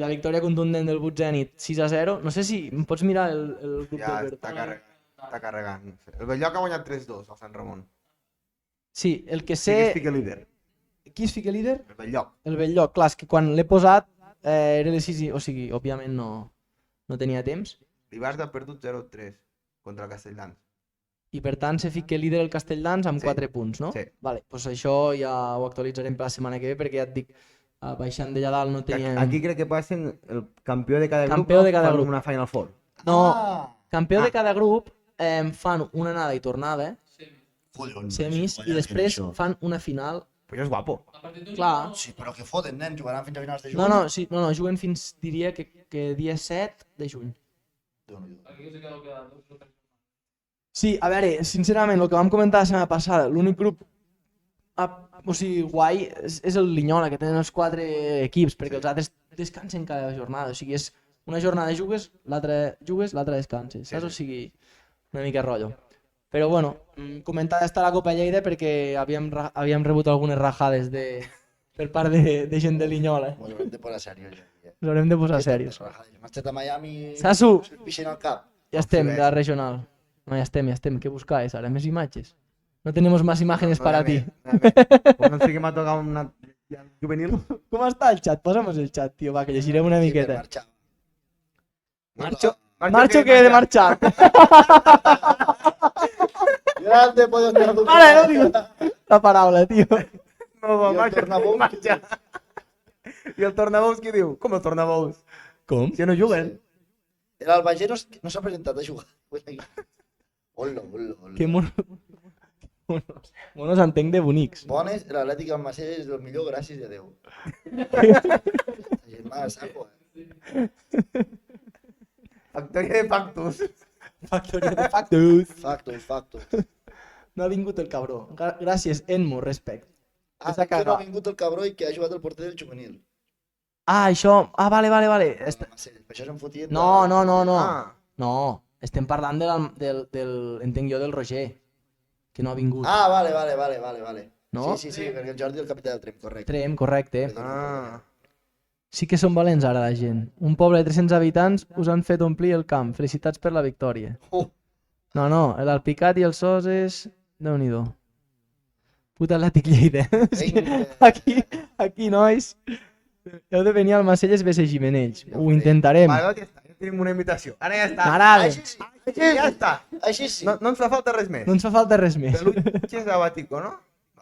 la victòria contundent del Butzènit 6-0. No sé si em pots mirar el grup Ja del està Bertran. carregant. El Belloc ha guanyat 3-2 al Sant Ramon. Sí, el que Sí que es sé... fica líder. Qui es fica líder? El Belloc. El Belloc, clar, és que quan l'he posat era decisiu, o sigui, òbviament no tenia temps L'Ibars ha perdut 0-3 contra el Castelldans. i per tant se fica líder el Castelldans amb Sí. 4 punts, no? Sí. Vale, doncs això ja ho actualitzarem per la setmana que ve perquè ja et dic, baixant d'allà dalt no tenien... Aquí crec que passen el campió de cada grup. Campió de cada fan grup. Una Final Four. No, Ah, campió de cada grup fan una anada i tornada, collons. semis, això, i després això. fan una final. Però és guapo. Clar, Sí, però què foten, nen? Jugaran fins a finals de juny? no, juguen fins, diria que dia 7 de juny. Déu-n'hi-do. Aquí se quedó quedando. Sí, a veure, sincerament, el que vam comentar la setmana passada, l'únic grup o sigui, guai és el Linyola, que tenen els 4 equips, perquè els altres descansen cada jornada, o sigui, és una jornada jugues, l'altra descanses, saps? O sigui, una mica rotllo. Però bueno, comentar d'estar a la Copa Lleida perquè havíem rebut algunes rajades per part de gent de Linyola. Ens haurem de posar serios. Ens haurem de posar serios. Hem estat a Miami... Sasu! Pixen al cap. Ja estem, de la regional. No, ja estem. Què buscáis ara? Més imatges? No tenemos más imágenes para ti. Pues no sé que m'ha tocat una juvenil. Com està el chat? Posa'm el chat, tio, va, que llegirem una miqueta. Marxo que he de marxar. Grande, puedes tener tu... Vale, no digo la paraula, tio. No, va, I el marxa. tornabous. Marxa. I el tornabous què diu? Com el tornabous? Com? Si no juguen. L'Albagé no s'ha presentat a jugar. Hola. Que monos entenc de bonics. Bones, l'Atlètic Almacén és el millor, gràcies a Déu. Germà, saco, Factoria de factus. Factoria de factus. Factos. No ha vingut el cabró. Gràcies, Enmo, respect. Ah, S'ha que no ha cagat. vingut el cabró i que ha jugat el porter del juvenil. Ah, això... Ah, vale. Per això se'n fotien... No. Ah. No, estem parlant entenc jo, del Roger, que no ha vingut. Ah, vale. No? Sí, perquè el Jordi el capità del Trem, correcte. Trem, correcte. Ah. Sí que són valents ara la gent. Un poble de 300 habitants us han fet omplir el camp. Felicitats per la victòria. No, l'Alpicat i els Soses... Déu-n'hi-do. Puta Atlètic Lleida. Aquí, nois. Heu de venir al Macelles Besse Gimenells. Ho intentarem. Vale, ja està. Ja tenim una invitació. Ara ja està. M'agrada. Així sí. Ja està. Així sí. No ens fa falta res més. No ens fa falta res més. Peluches de Batico, no?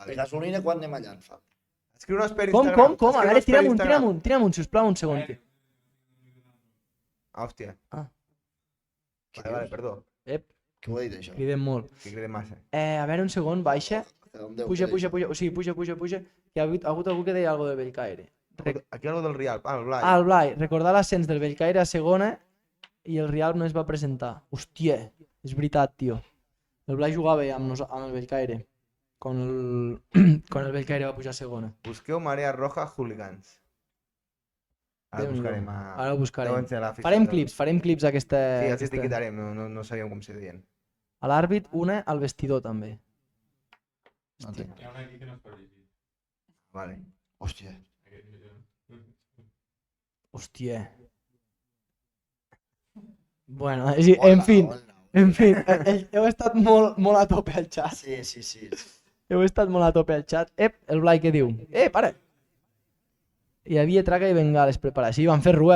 De gasolina quan anem allà, en fa. Escriu-nos per Com? Instagram. A veure, Escriu-nos per tira'm Instagram. un, tira'm un, sisplau, un segon. Hòstia. Què Vale, perdó. Ep, Què ho ha dit, això? cridem molt. Que crede massa. A veure, un segon, baixa. Puja. O sigui, puja. Que ha hagut algú que deia alguna de Bellcaire. Aquí algo del Rial. Ah, el Blai. Ah, el Blai, recordar l'ascens del Bellcaire a segona i el Rialp no es va presentar. Hòstia, és veritat, tio. El Blai jugava amb el Bellcaire quan el Bellcaire va pujar a segona. Busqueu Marea Roja Hooligans. Ara Déu-n'hi-do. buscarem. Ara ho buscarem. Deuen ser l'afició Farem clips aquesta... Sí, els etiquetarem, no sabíem com se deien. A l'àrbit, una al vestidor també. No entenc. Hi ha una aquí que no es pot llegir. Vale. Hòstia. Hòstia. Bueno, en fi, heu estat molt a tope al xat. Sí. Heu estat molt a tope al xat. El Blai què diu? Para! Hi havia traca i bengales preparades. Sí, van fer rue.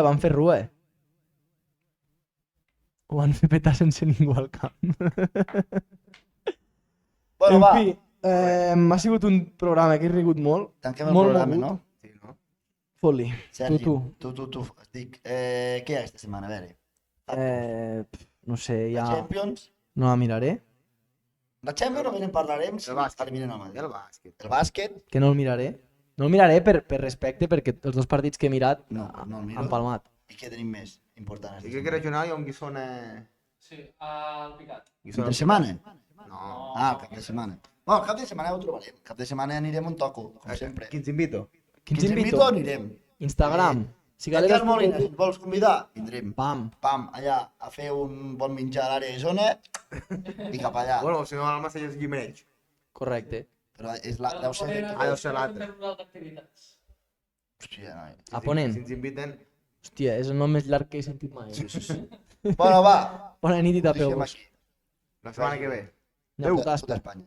Ho van fer petar sense ningú al camp. Bueno, En va. fi, ha sigut un programa que he rigut molt. Tanquem el molt programa, mogut. no? Sí, no? Fot-li. Sergi, Tu. tu. Dic, què hi ha aquesta setmana? A veure. No sé, La ja... Champions. No la miraré. La Champions només en parlarem si El bàsquet. eliminen el Madrid. El bàsquet. El bàsquet, Que no el miraré. No el miraré per respecte, perquè els dos partits que he mirat no el miro. han palmat. I què tenim més important? I crec que regional hi ha un Guissona... Sí, al Picat. Cap de setmana? No. Ah, cap de setmana. Bueno, cap de setmana ho trobarem. Cap de setmana anirem on toco, com sempre. Qui ens invito? Quins Qui ens invito? invito anirem. Instagram. Si Edgar Galeres Molina, si ens vols convidar, vindrem. Pam. Pam, allà, a fer un bon menjar a l'àrea de zona i cap allà. Bueno, si no, al Macelles Guimereix. Correcte. Però deu ser d'aquí. deu ser l'altre. Hòstia, noi. A Ponent. Si ens inviten... Hòstia, és el nom més llarg que he sentit mai. Bueno, va. Bona nit i Ho deixem tapeu-vos. aquí. La setmana que ve. Anem a putar Puta Espanya.